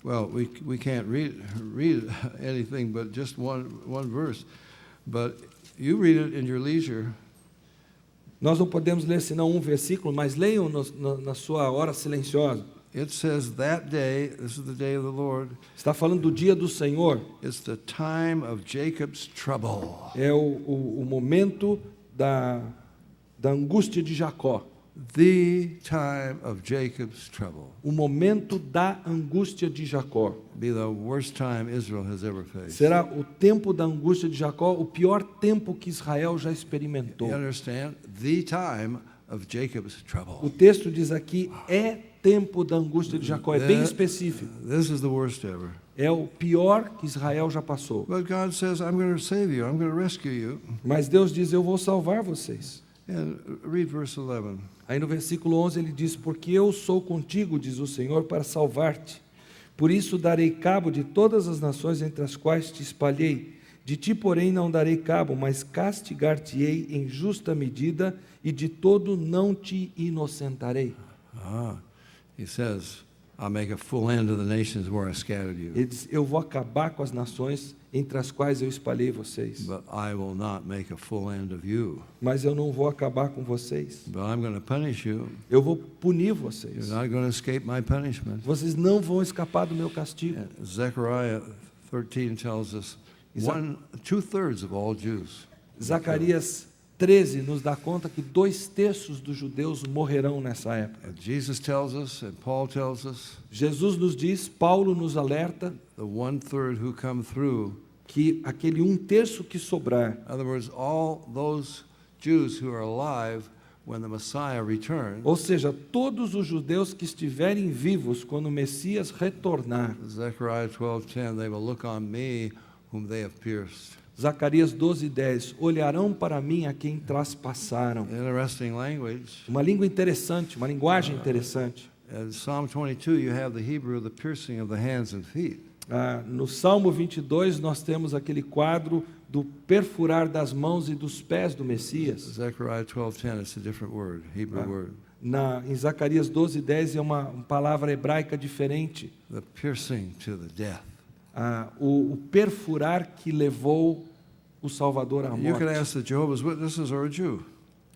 Well, we can't read anything but just one verse. But you read it in your leisure. Nós não podemos ler senão um versículo, mas leiam na sua hora silenciosa. It says that day, this is the day of the Lord, Está falando do dia do Senhor. it's the time of Jacob's trouble. É o momento da angústia de Jacó. The time of Jacob's trouble. O momento da angústia de Jacó. Be the worst time Israel has ever faced. Será o tempo da angústia de Jacó, o pior tempo que Israel já experimentou. You understand? The time of Jacob's O trouble. texto diz aqui, é tempo da angústia de Jacó, é bem específico. This is the worst ever. É o pior que Israel já passou. But God says, I'm going to save you. I'm going to rescue you. Mas Deus diz, eu vou salvar vocês. And read verse 11. Aí no versículo 11 ele diz, porque eu sou contigo, diz o Senhor, para salvar-te. Por isso darei cabo de todas as nações entre as quais te espalhei. De ti, porém, não darei cabo, mas castigar-te-ei em justa medida, e de todo não te inocentarei. He says, I'll make a full end of the nations where I scattered you. Ele diz, eu vou acabar com as nações entre as quais eu espalhei vocês. But I will not make a full end of you. Mas eu não vou acabar com vocês. But I'm going to punish you. Eu vou punir vocês. You're not going to escape my punishment. Vocês não vão escapar do meu castigo. And Zechariah 13 tells us two-thirds of all Jews. Zacarias 13 nos dá conta que 2/3 dos judeus morrerão nessa época. And Jesus tells us, and Paul tells us, Jesus nos diz, Paulo nos alerta the 1/3 who come through. que aquele 1/3 que sobrar, In other words, all those Jews who are alive when the Messiah returns. ou seja, todos os judeus que estiverem vivos quando o Messias retornar. Zechariah 12:10, they will look on me whom they have pierced. Zacarias 12:10, olharão para mim a quem traspassaram. Interesting language. Uma língua interessante, uma linguagem interessante. In Psalm 22, you have the Hebrew, the piercing of the hands and feet. No Salmo 22 nós temos aquele quadro do perfurar das mãos e dos pés do Messias. Zechariah 12:10, it's a different word, Hebrew word. Em Zacarias 12:10 é uma palavra hebraica diferente. The piercing to the death. O perfurar que levou o Salvador à You could morte. ask the Jehovah's Witnesses or a Jew,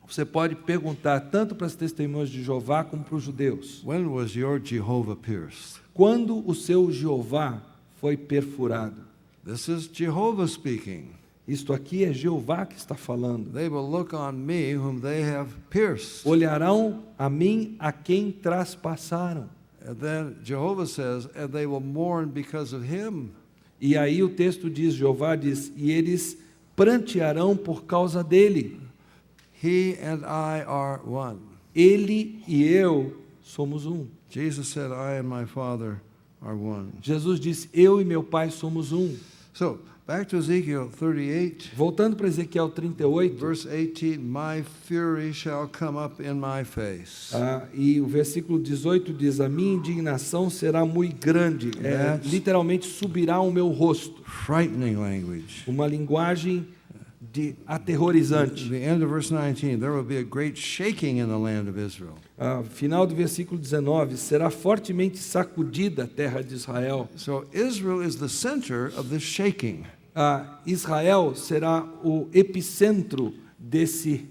Você pode perguntar tanto para as testemunhas de Jeová como para os judeus. when was your Jehovah pierced? Quando o seu Jeová foi perfurado? This is Jehovah speaking. Isto aqui é Jeová que está falando. They will look on me whom they have pierced. Olharão a mim a quem traspassaram. And then Jehovah says, and they will mourn because of him. E aí o texto diz, Jeová diz, e eles prantearão por causa dele. He and I are one. Ele e eu somos um. Jesus said, I and my Father are one. Jesus disse, eu e meu Pai somos um. So, back to Ezekiel 38, Voltando para Ezequiel 38, verse 18, my fury shall come up in my face. e o versículo 18 diz, a minha indignação será muito grande. Literalmente, subirá o meu rosto. Frightening language. Uma linguagem aterrorizante. The end of verse 19, there will be a great shaking in the land of Israel. Final do versículo 19, será fortemente sacudida a terra de Israel. So Israel is the center of this shaking. Israel será o epicentro desse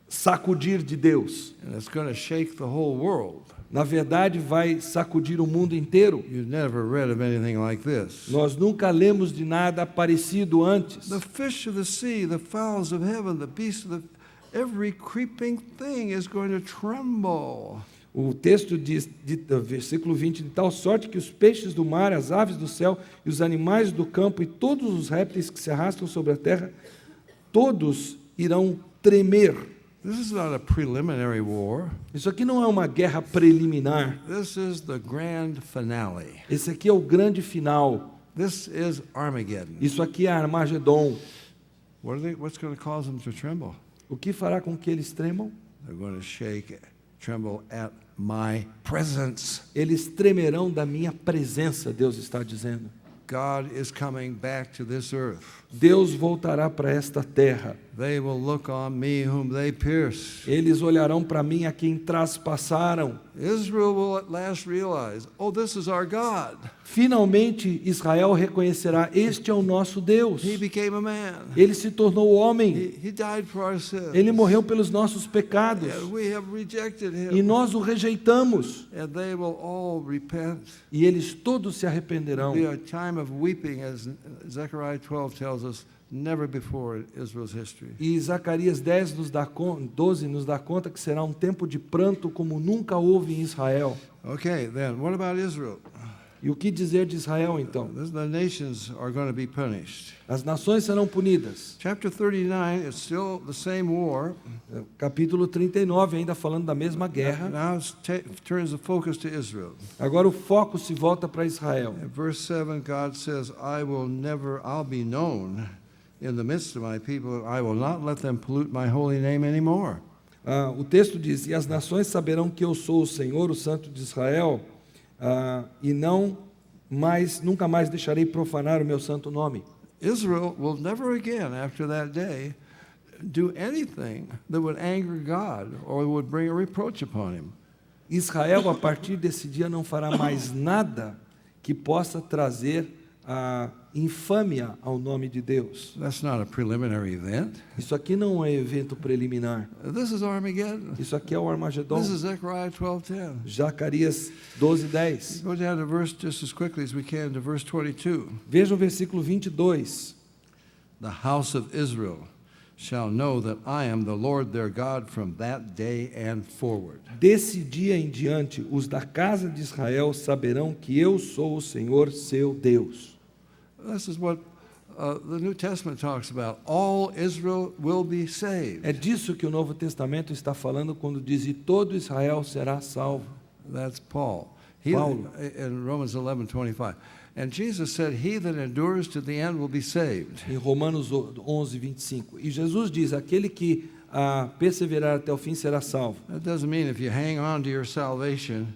sacudir de Deus. And it's going to shake the whole world. Na verdade, vai sacudir o mundo inteiro. You've never read of anything like this. Nós nunca lemos de nada parecido antes. The fish of the sea, the fowls of heaven, the beasts of the... Every creeping thing is going to tremble. O texto diz, versículo 20, de tal sorte que os peixes do mar, as aves do céu e os animais do campo e todos os répteis que se arrastam sobre a terra, todos irão tremer. This is not a preliminary war. Isso aqui não é uma guerra preliminar. This is the grand finale. Esse aqui é o grande final. This is Armageddon. Isso aqui é Armagedon. What's going to cause them to tremble? O que fará com que eles tremam? They're going to tremble at my presence. Eles tremerão da minha presença, Deus está dizendo. God is coming back to this earth. Deus voltará para esta terra. They will look on me whom they pierced. Eles olharão para mim a quem traspassaram. Israel will at last realize, oh, this is our God. Finalmente Israel reconhecerá: este é o nosso Deus. He became a man. Ele se tornou homem. He died for our sins. Ele morreu pelos nossos pecados. And we have rejected him. E nós o rejeitamos. And they will all repent. E eles todos se arrependerão. It'll be a time of weeping, as Zechariah 12 tells us, never before in Israel's history. E Zacarias 12 nos dá conta que será um tempo de pranto como nunca houve em Israel. Okay, then, what about Israel? E o que dizer de Israel então? The nations are going to be punished. As nações serão punidas. Chapter 39 is still the same war. Capítulo 39, ainda falando da mesma guerra. Now turns the focus to Israel. Agora o foco se volta para Israel. In verse 7, God says, I'll be known in the midst of my people. I will not let them pollute my holy name anymore. O texto diz: e as nações saberão que eu sou o Senhor, o Santo de Israel, e nunca mais deixarei profanar o meu santo nome. Israel will never again, after that day, do anything that would anger God or would bring a reproach upon him. Israel, a partir desse dia, não fará mais nada que possa trazer a infâmia ao nome de Deus. That's not a preliminary event. Isso aqui não é evento preliminar. This is Armageddon. Isso aqui é o Armagedon. This is Zechariah 12:10. Zacarias 12:10. Go down to verse just as quickly as we can to verse 22. Veja o versículo 22. The house of Israel shall know that I am the Lord their God from that day and forward. Desse dia em diante, os da casa de Israel saberão que eu sou o Senhor, seu Deus. This is what the New Testament talks about. All Israel will be saved. É disso que o Novo Testamento está falando quando diz: e todo Israel será salvo. That's Paul. Paulo. In Romans 11:25. And Jesus said, he that endures to the end will be saved. Em Romanos 11:25. E Jesus diz: aquele que perseverar até o fim será salvo. That doesn't mean if you hang on to your salvation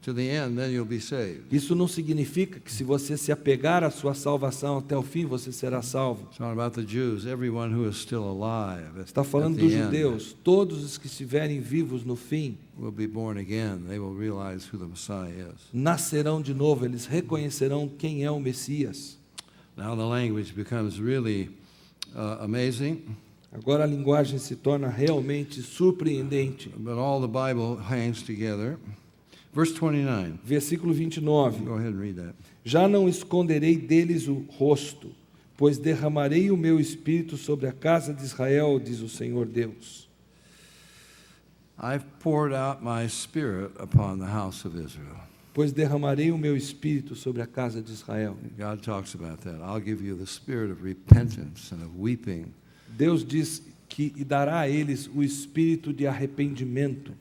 to the end, then you'll be saved. Isso não significa que se você se apegar à sua salvação até o fim, você será salvo. It's not about the Jews, everyone who is still alive. Está falando dos judeus, todos os que estiverem vivos no fim will be born again. They will realize who the Messiah is. Nascerão de novo, eles reconhecerão quem é o Messias. Now the language becomes really amazing. Agora a linguagem se torna realmente surpreendente. But all the Bible hangs together. Verse 29. Versículo 29. Go ahead and read that. Já não esconderei deles o rosto, pois derramarei o meu espírito sobre a casa de Israel, diz o Senhor Deus. I've poured out my spirit upon the house of Israel. Pois derramarei o meu espírito sobre a casa de Israel. God talks about that. I'll give you the spirit of repentance and of weeping. Deus diz que dará a eles o espírito de arrependimento,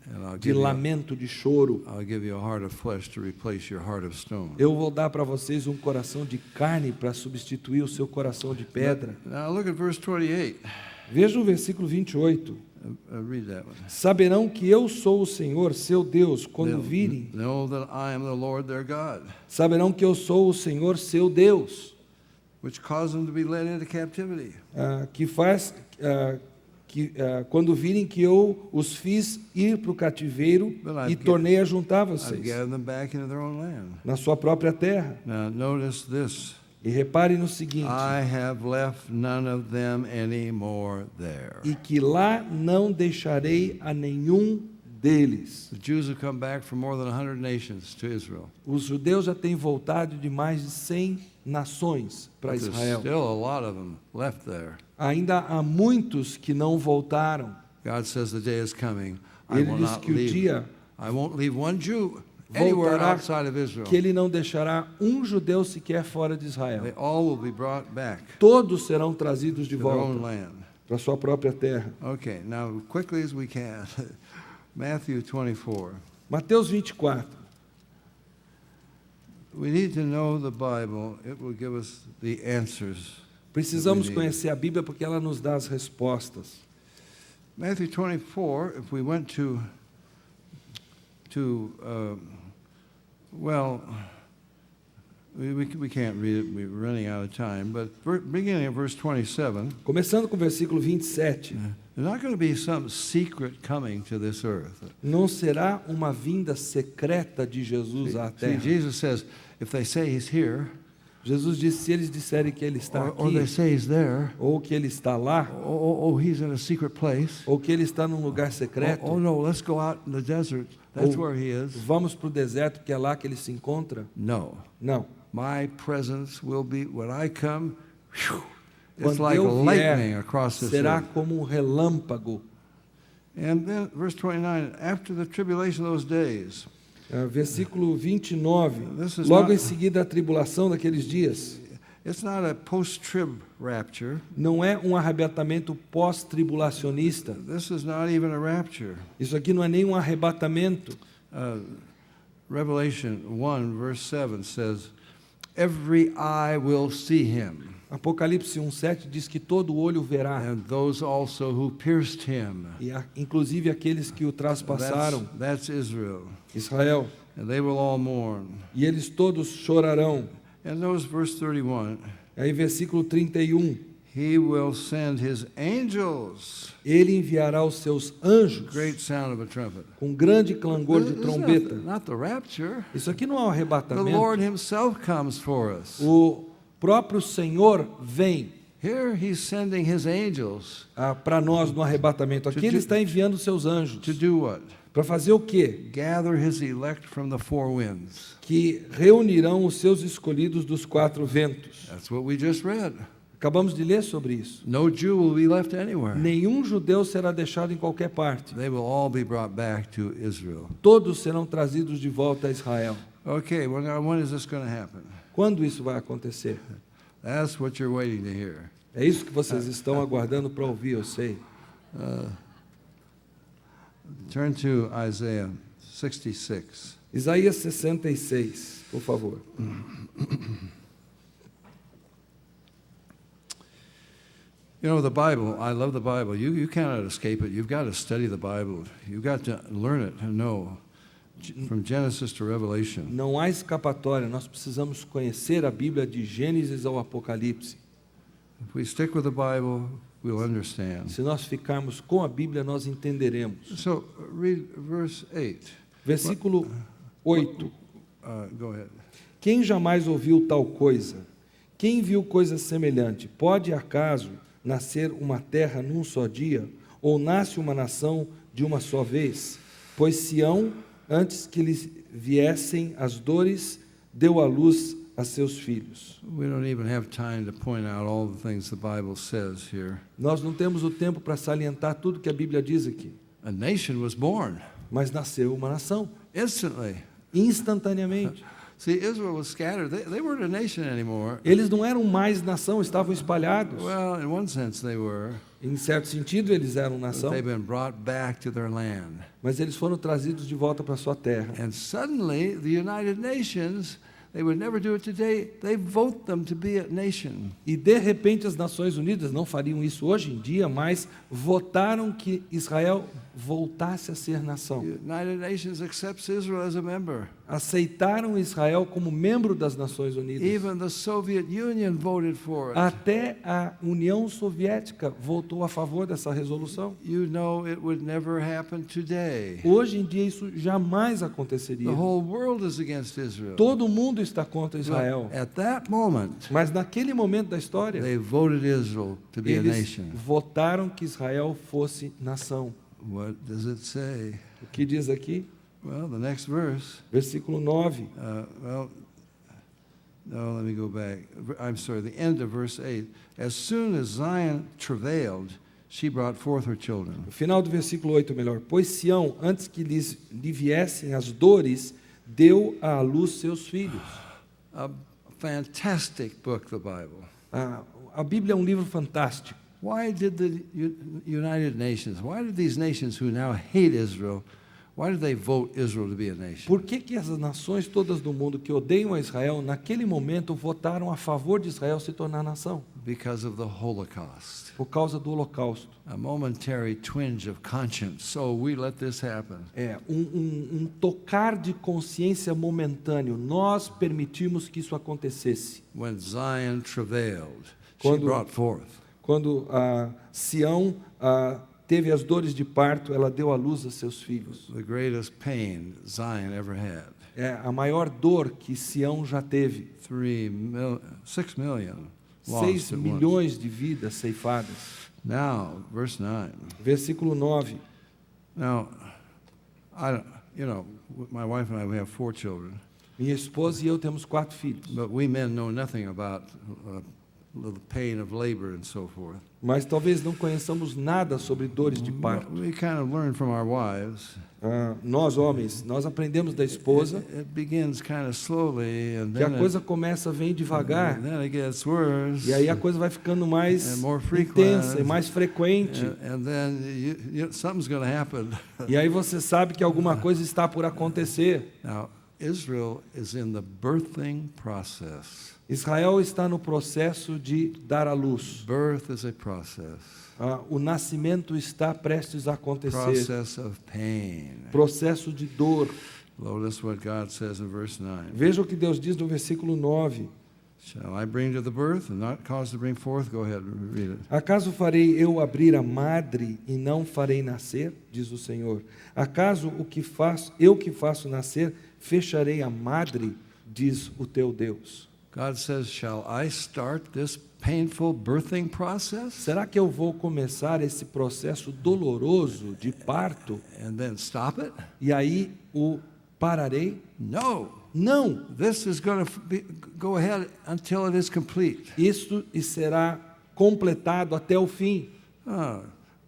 de lamento, de choro. I'll give you a heart of flesh to replace your heart of stone. Eu vou dar para vocês um coração de carne para substituir o seu coração de pedra. Now look at verse 28. Veja o versículo 28. Read that one. Saberão que eu sou o Senhor, seu Deus, quando virem. Know that I am the Lord their God. Saberão que eu sou o Senhor, seu Deus. Which caused them to be led into captivity. Que faz quando virem que eu os fiz ir para o cativeiro e tornei a juntar vocês na sua própria terra. Now notice this. E repare no seguinte: I have left none of them anymore there. E que lá não deixarei a nenhum deles. The Jews have come back from more than 100 nations to Israel. Os judeus já têm voltado de mais de 100 nações para Israel. There's still a lot of them left there. Ainda há muitos que não voltaram. God says the day is coming. I Ele will diz not que o leave. dia I won't leave one Jew anywhere voltará outside of Israel. que ele não deixará um judeu sequer fora de They Israel. all will be brought back Todos serão trazidos de to their own volta land. para sua própria terra. Okay, now quickly as we can, Matthew 24. Mateus 24. We need to know the Bible. It will give us the answers. Precisamos conhecer a Bíblia porque ela nos dá as respostas. Matthew 24, if we went to well, we can't read it, we're running out of time, but beginning at verse 27, Começando com o versículo 27. there's not going to be some secret coming to this earth. Não será uma vinda secreta de Jesus à See, terra. Jesus says, if they say he's here, Jesus disse, se eles disserem que ele está or they aqui, say he's there, ou que ele está lá, oh, he's in a secret place. ou que ele está num lugar secreto, Oh, no, let's go out in the desert. That's ou where he is. vamos para o deserto, que é lá que ele se encontra. No. Não. My presence will be, when I come, whew, it's Quando like eu lightning vier, across this será earth. como um relâmpago. And then, verse 29, after the tribulation of those days, Versículo 29. This is Logo not- em seguida a tribulação daqueles dias. it's not a post-trib rapture. Não é um arrebatamento pós-tribulacionista. This is not even a rapture. Isso aqui não é nem um arrebatamento. Revelation 1, verse 7 says, every eye will see him, Apocalipse 1:7 diz que todo olho verá, and those also who pierced him. inclusive aqueles que o traspassaram, That's Israel. Israel. And they will all mourn. E eles todos chorarão. And notice verse 31. Aí versículo 31. He will send his angels. Ele enviará os seus anjos Great sound of a trumpet. com grande clangor de This is trombeta. not the rapture. Isso aqui não é um The arrebatamento. Lord himself comes for us. O próprio Senhor vem Here he's sending his angels para nós no arrebatamento. Aqui ele está enviando os seus anjos. to do what? Para fazer o quê? Gather his elect from the four winds. Que reunirão os seus escolhidos dos quatro ventos. That's what we just read. Acabamos de ler sobre isso. No Jew will be left anywhere. Nenhum judeu será deixado em qualquer parte. They will all be brought back to Israel. Todos serão trazidos de volta a Israel. Okay, well, now when is this going to happen? Quando isso vai acontecer? That's what you're waiting to hear. É isso que vocês estão aguardando para ouvir, eu sei. Turn to Isaiah 66. Isaías 66, por favor. You know, the Bible, I love the Bible. You cannot escape it. You've got to study the Bible. You've got to learn it and know. From Genesis to Revelation. Não há escapatória, nós precisamos conhecer a Bíblia de Gênesis ao Apocalipse. If we stick with the Bible, we'll understand. Se nós ficarmos com a Bíblia, nós entenderemos. So, read verse 8. Versículo 8. Go ahead. Quem jamais ouviu tal coisa? Quem viu coisa semelhante? Pode acaso nascer uma terra num só dia? Ou nasce uma nação de uma só vez? Pois Sião, antes que lhes viessem as dores, deu à luz a seus filhos. We don't even have time to point out all the things the Bible says here. Nós não temos o tempo para salientar tudo que a Bíblia diz aqui. A nation was born Mas nasceu uma nação, instantly. instantaneamente. See, Israel was scattered. They weren't a nation anymore. Eles não eram mais nação, estavam espalhados. Well, in one sense they were. Em certo sentido, eles eram But nação, they've been brought back to their land. mas eles foram trazidos de volta para sua terra. And suddenly, the United Nations, they would never do it today, they vote them to be a nation. E de repente as Nações Unidas não fariam isso hoje em dia, mas votaram que Israel voltasse a ser nação. The United Nations accepts Israel as a member. Aceitaram Israel como membro das Nações Unidas. Even the Soviet Union voted for it. Até a União Soviética votou a favor dessa resolução. You know it would never happen today. Hoje em dia isso jamais The aconteceria. whole world is against Israel. Todo mundo está contra But Israel. at that moment, Mas naquele momento da história, they voted Israel to be a eles nation. votaram que Israel fosse nação. What does it say? O que diz aqui? Well, the next verse. Versículo 9. No, let me go back. I'm sorry, the end of verse 8. As soon as Zion travailed, she brought forth her children. O final do versículo 8, melhor. Pois Sião, antes que lhe viessem as dores, deu à luz seus filhos. A fantastic book, the Bible. A Bíblia é um livro fantástico. Why did the United Nations, why did these nations who now hate Israel, why did they vote Israel to be a nation? Por que que essas nações todas do mundo que odeiam a Israel, naquele momento votaram a favor de Israel se tornar nação? Because of the Holocaust. Por causa do Holocausto. A momentary twinge of conscience. So we let this happen. Um tocar de consciência momentâneo. Nós permitimos que isso acontecesse. When Zion travailed, she Quando- brought forth. Quando Sião teve as dores de parto, ela deu à luz a seus filhos. The greatest pain Zion ever had. É a maior dor que Sião já teve. 6 million 6 lost at once. milhões de vidas ceifadas. Now, verse 9. Versículo 9. Now, my wife and I, we have 4 children, Minha esposa e eu temos 4 filhos. but we men know nothing about the pain of labor and so forth. Mas talvez não conheçamos nada sobre dores de parto. We kind of learn from our wives. Nós, homens, nós aprendemos da esposa It begins kind of slowly, and que a then coisa começa a vir devagar. then it gets worse. E aí a coisa vai ficando mais And more frequent. intensa e mais frequente. And then something's going to happen. E aí você sabe que alguma coisa está por acontecer. Now, Israel is in the birthing process. Israel está no processo de dar à luz. Birth is a process. O nascimento está prestes a acontecer. Process of pain. Processo de dor. Notice what God says in verse 9. Veja o que Deus diz no versículo 9. Shall I bring to the birth and not cause to bring forth? Go ahead, read it. Acaso farei eu abrir a madre e não farei nascer? Diz o Senhor. Acaso eu que faço nascer, fecharei a madre? Diz o teu Deus. God says, shall I start this painful birthing process Será que eu vou começar esse processo doloroso de parto and then stop it? e aí o pararei? No. Não. This is going to go ahead until it is complete. Isso será completado até o fim.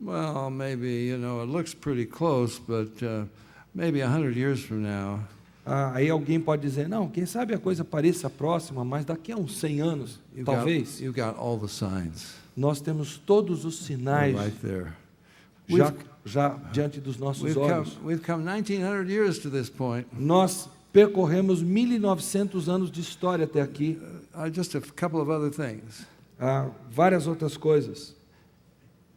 Well, maybe, it looks pretty close, but maybe 100 years from now, Aí alguém pode dizer, não, quem sabe a coisa pareça próxima, mas daqui a uns 100 anos, talvez, you've got all the signs nós temos todos os sinais right there. já diante dos nossos olhos. We've come 1900 years to this point. Nós percorremos 1900 anos de história até aqui. Just a couple of other things. Várias outras coisas.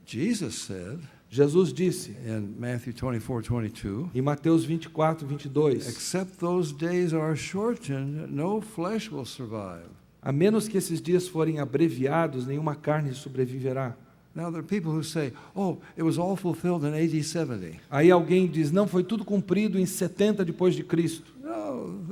Jesus said Jesus disse in Matthew 24:22, em Mateus 24, 22, except those days are shortened, no flesh will survive. a menos que esses dias forem abreviados, nenhuma carne sobreviverá. Now there are people who say, oh, it was all fulfilled in AD 70. Aí alguém diz, não, foi tudo cumprido em 70 depois de Cristo. No,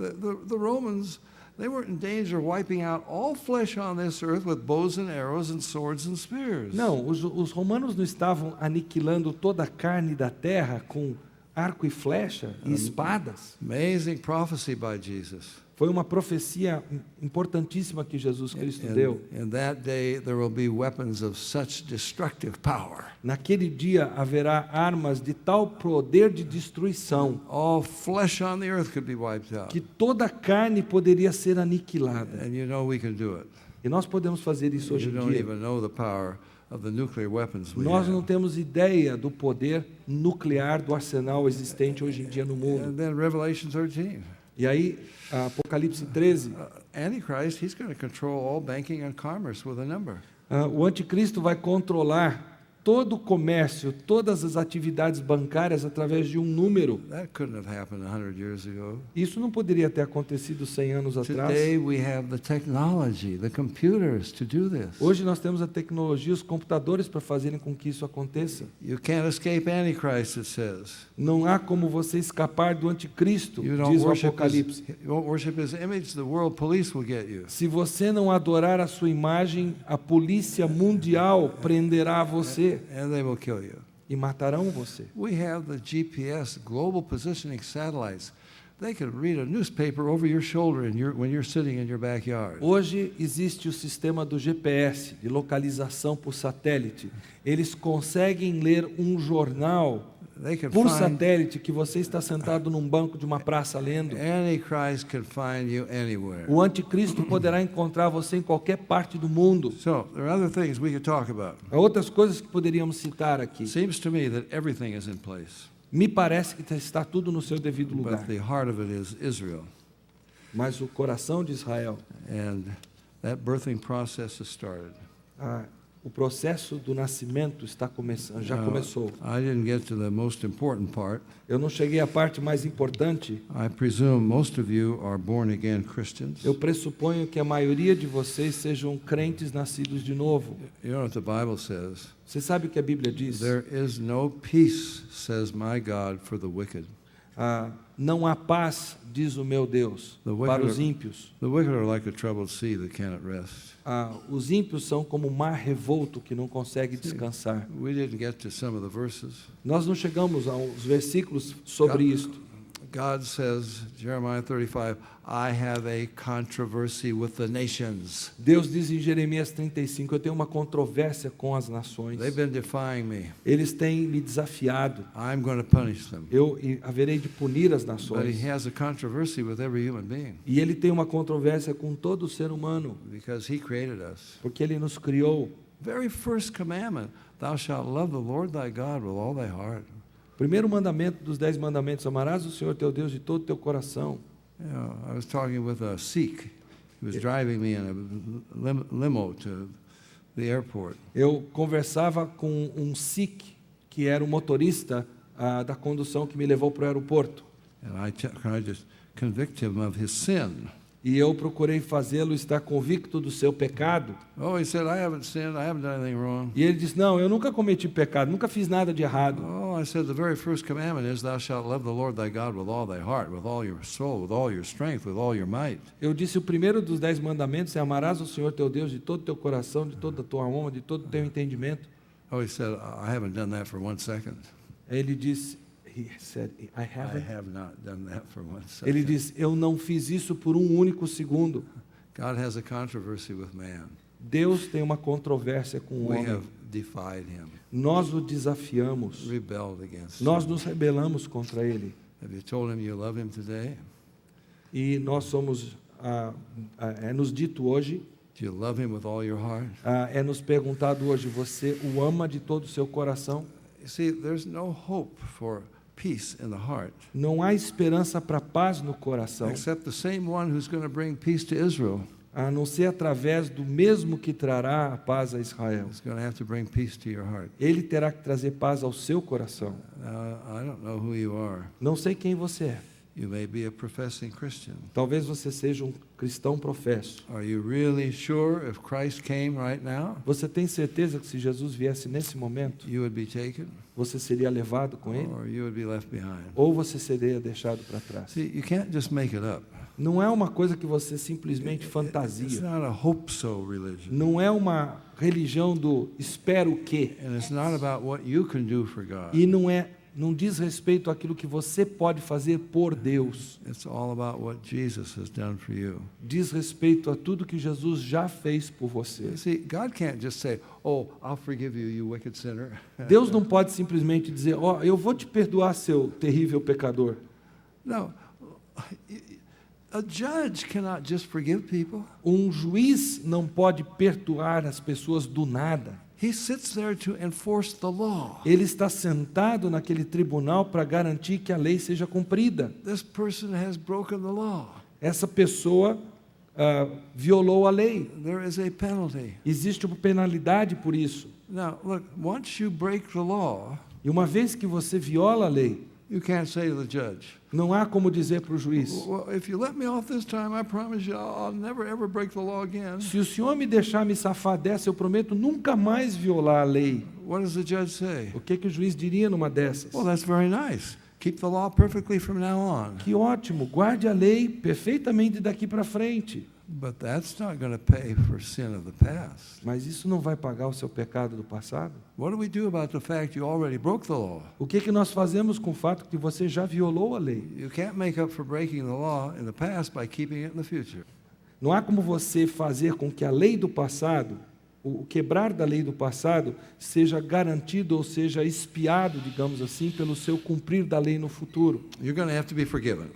the Romans, they weren't in danger of wiping out all flesh on this earth with bows and arrows and swords and spears. Não, os romanos não estavam aniquilando toda a carne da terra com arco e flecha e espadas. Amazing prophecy by Jesus. Foi uma profecia importantíssima que Jesus Cristo deu. In that day there will be weapons of such destructive power. Naquele dia haverá armas de tal poder de destruição All flesh on the earth could be wiped out. que toda a carne poderia ser aniquilada. And we can do it. E nós podemos fazer isso hoje You em don't dia. even know the power of the nuclear weapons we Nós have. não temos ideia do poder nuclear do arsenal existente hoje em dia no mundo. And then Revelation 13. E aí, Apocalipse 13, Antichrist, he's going to control all banking and commerce with a number. o anticristo vai controlar todo o comércio, todas as atividades bancárias através de um número. That couldn't have happened 100 years ago. Isso não poderia ter acontecido 100 anos atrás. Today we have the technology, the computers to do this. Hoje nós temos a tecnologia, os computadores para fazerem com que isso aconteça. You can't escape Antichrist, it says. Não há como você escapar do anticristo, You don't diz o worship Apocalipse. you won't worship his image, the world police will get you. Se você não adorar a sua imagem, a polícia mundial prenderá você And they will kill you. e matarão você. We have the GPS, global positioning satellites. They can read a newspaper over your shoulder when you're sitting in your backyard. Hoje existe o sistema do GPS, de localização por satélite. Eles conseguem ler um jornal They can por find, satélite que você está sentado num banco de uma praça lendo. Antichrist can find you anywhere. O anticristo poderá encontrar você em qualquer parte do mundo. So there are other things we could talk about. Há outras coisas que poderíamos citar aqui. It seems to me that everything is in place, Me parece que está tudo no seu devido lugar. but the heart of it is Israel, Mas o coração de Israel, and that birthing process has started. o processo do nascimento está começando, já Now, começou. I didn't get to the most important part. Eu não cheguei à parte mais importante. I presume most of you are born again Christians. Eu pressuponho que a maioria de vocês sejam crentes nascidos de novo. You know what the Bible says? Você sabe o que a Bíblia diz? There is no peace, says my God, for the wicked. Não há paz, diz o meu Deus, para os ímpios. The wicked are like a troubled sea that cannot rest. Os ímpios são como um mar revolto que não consegue descansar. We didn't get to some of the verses. Nós não chegamos aos versículos sobre isto. God says, Jeremiah 35, I have a controversy with the nations. Deus diz em Jeremias 35, eu tenho uma controvérsia com as nações. They've been defying me. Eles têm me desafiado. I'm going to punish them. Eu haverei de punir as But nações. he has a controversy with every human being E ele tem uma controvérsia com todo ser humano, because he created us. porque ele nos criou. Very first commandment, thou shalt love the Lord thy God with all thy heart. Primeiro mandamento dos 10 mandamentos, amarás o Senhor teu Deus de todo o teu coração. You know, I was talking with a Sikh. He was driving me in a limo to the airport. Eu conversava com um Sikh, que era o motorista da condução que me levou para o aeroporto. And I tried to convict him of his sin. E eu procurei fazê-lo estar convicto do seu pecado. Oh, he said, I haven't sinned. I haven't done anything wrong. E ele disse, não, eu nunca cometi pecado, nunca fiz nada de errado. Oh, I said, the very first commandment is, thou shalt love the Lord thy God with all thy heart, with all your soul, with all your strength, with all your might. Eu disse, o primeiro dos 10 mandamentos é amarás o Senhor teu Deus de todo o teu coração, de toda a tua alma, de todo o teu entendimento. Oh, he said, I haven't done that for 1 second. Aí ele disse, he said, I I haven't. have not done that for 1 second. Ele disse, eu não fiz isso por um único segundo. God has a controversy with man. Deus tem uma controvérsia com o We homem. have defied him, Nós o desafiamos. rebelled against Nós him. nos rebelamos contra ele. Have you told him you love him today? E nós somos, é nos dito hoje, Do you love him with all your heart? é nos perguntado hoje, você o ama de todo o seu coração? You see, there's no hope for peace in the heart, Não há esperança para paz no coração, except the same one who's going to bring peace to Israel a não ser através do mesmo que trará a paz a Israel. is going to have to bring peace to your heart. Ele terá que trazer paz ao seu coração. Now, I don't know who you are. Não sei quem você é. You may be a professing Christian. Talvez você seja um cristão professo. Are you really sure if Christ came right now, Você tem certeza que se Jesus viesse nesse momento, you would be taken, você seria levado com ele? or you would be left behind? Ou você seria deixado para trás? See, you can't just make it up. Não é uma coisa que você simplesmente It's fantasia. not a hope-so religion. Não é uma religião do espero que. And it's not about what you can do for God. E não diz respeito àquilo que você pode fazer por Deus. It's all about what Jesus has done for you. Diz respeito a tudo que Jesus já fez por você. You see, God can't just say, oh, I'll forgive you, you wicked sinner. Deus não pode simplesmente dizer, ó, eu vou te perdoar, seu terrível pecador. No. A judge cannot just forgive people. Um juiz não pode perdoar as pessoas do nada. He sits there to enforce the law. Ele está sentado naquele tribunal para garantir que a lei seja cumprida. This person has broken the law. Essa pessoa violou a lei. There is a penalty. Existe uma penalidade por isso. Now, look, once you break the law, E uma vez que você viola a lei, you can't say to the judge, não há como dizer para o juiz, well, if you let me off this time, I promise you I'll never ever break the law again. se o senhor me deixar me safar dessa, eu prometo nunca mais violar a lei. What does the judge say? O que o juiz diria numa dessas? Well, that's very nice. Keep the law perfectly from now on. Que ótimo, guarde a lei perfeitamente daqui para frente. But that's not going to pay for sin of the past. Mas isso não vai pagar o seu pecado do passado? What do we do about the fact you already broke the law? O que nós fazemos com o fato que você já violou a lei? You can't make up for breaking the law in the past by keeping it in the future. Não há como você fazer com que a lei do passado, o quebrar da lei do passado, seja garantido ou seja espiado, digamos assim, pelo seu cumprir da lei no futuro. You're going to have to be forgiven.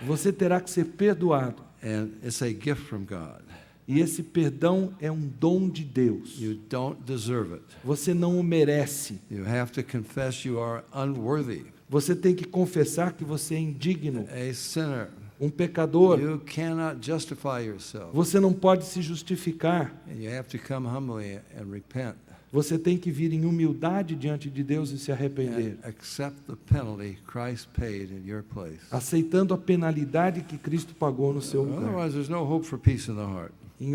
Você terá que ser perdoado. And it's a gift from God. E esse perdão é um dom de Deus. You don't deserve it. Você não o merece. You have to confess you are unworthy, Você tem que confessar que você é indigno, a sinner. um pecador. You cannot justify yourself. Você não pode se justificar. And you have to come humbly and repent Você tem que vir em humildade diante de Deus e se arrepender, and accept the penalty Christ paid in your place. aceitando a penalidade que Cristo pagou no seu lugar. Otherwise, there's no hope for peace in the heart. Em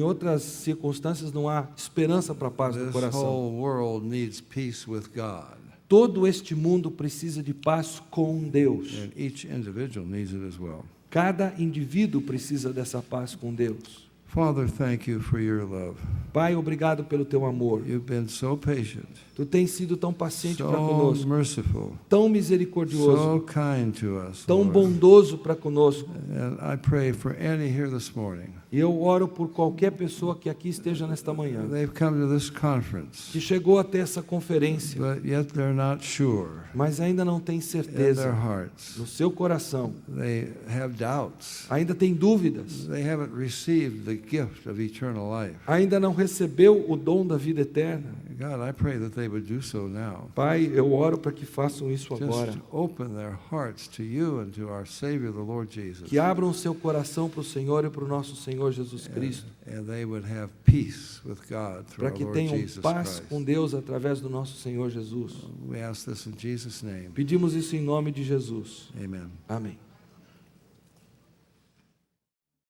outras circunstâncias não há esperança para a paz no This coração. whole world needs peace with God, Todo este mundo precisa de paz com Deus. and each individual needs it as well. Cada indivíduo precisa dessa paz com Deus. Father, thank you for your love. Pai, obrigado pelo teu amor. You've been so patient, Tu tens sido tão paciente para so conosco, merciful, tão misericordioso, so kind to us, tão Lord. bondoso para conosco. And I pray for any here this morning. E eu oro por qualquer pessoa que aqui esteja nesta manhã, They've come to this conference, que chegou até essa conferência, but yet they're not sure mas ainda não tem in their certeza hearts. no seu coração, They have doubts. ainda tem dúvidas, They haven't received the gift of eternal life. ainda não recebeu o dom da vida eterna. God, I pray that they would do so now. Pai, eu oro para que façam isso agora, Just open their hearts to you and to our Savior, the Lord Jesus. que abram o seu coração para o Senhor e para o nosso Senhor Jesus Cristo, And they would have peace with God through para our que Lord tenham Jesus paz Christ. com Deus através do nosso Senhor Jesus. We ask this in Jesus' name. Pedimos isso em nome de Jesus. Amen. Amém.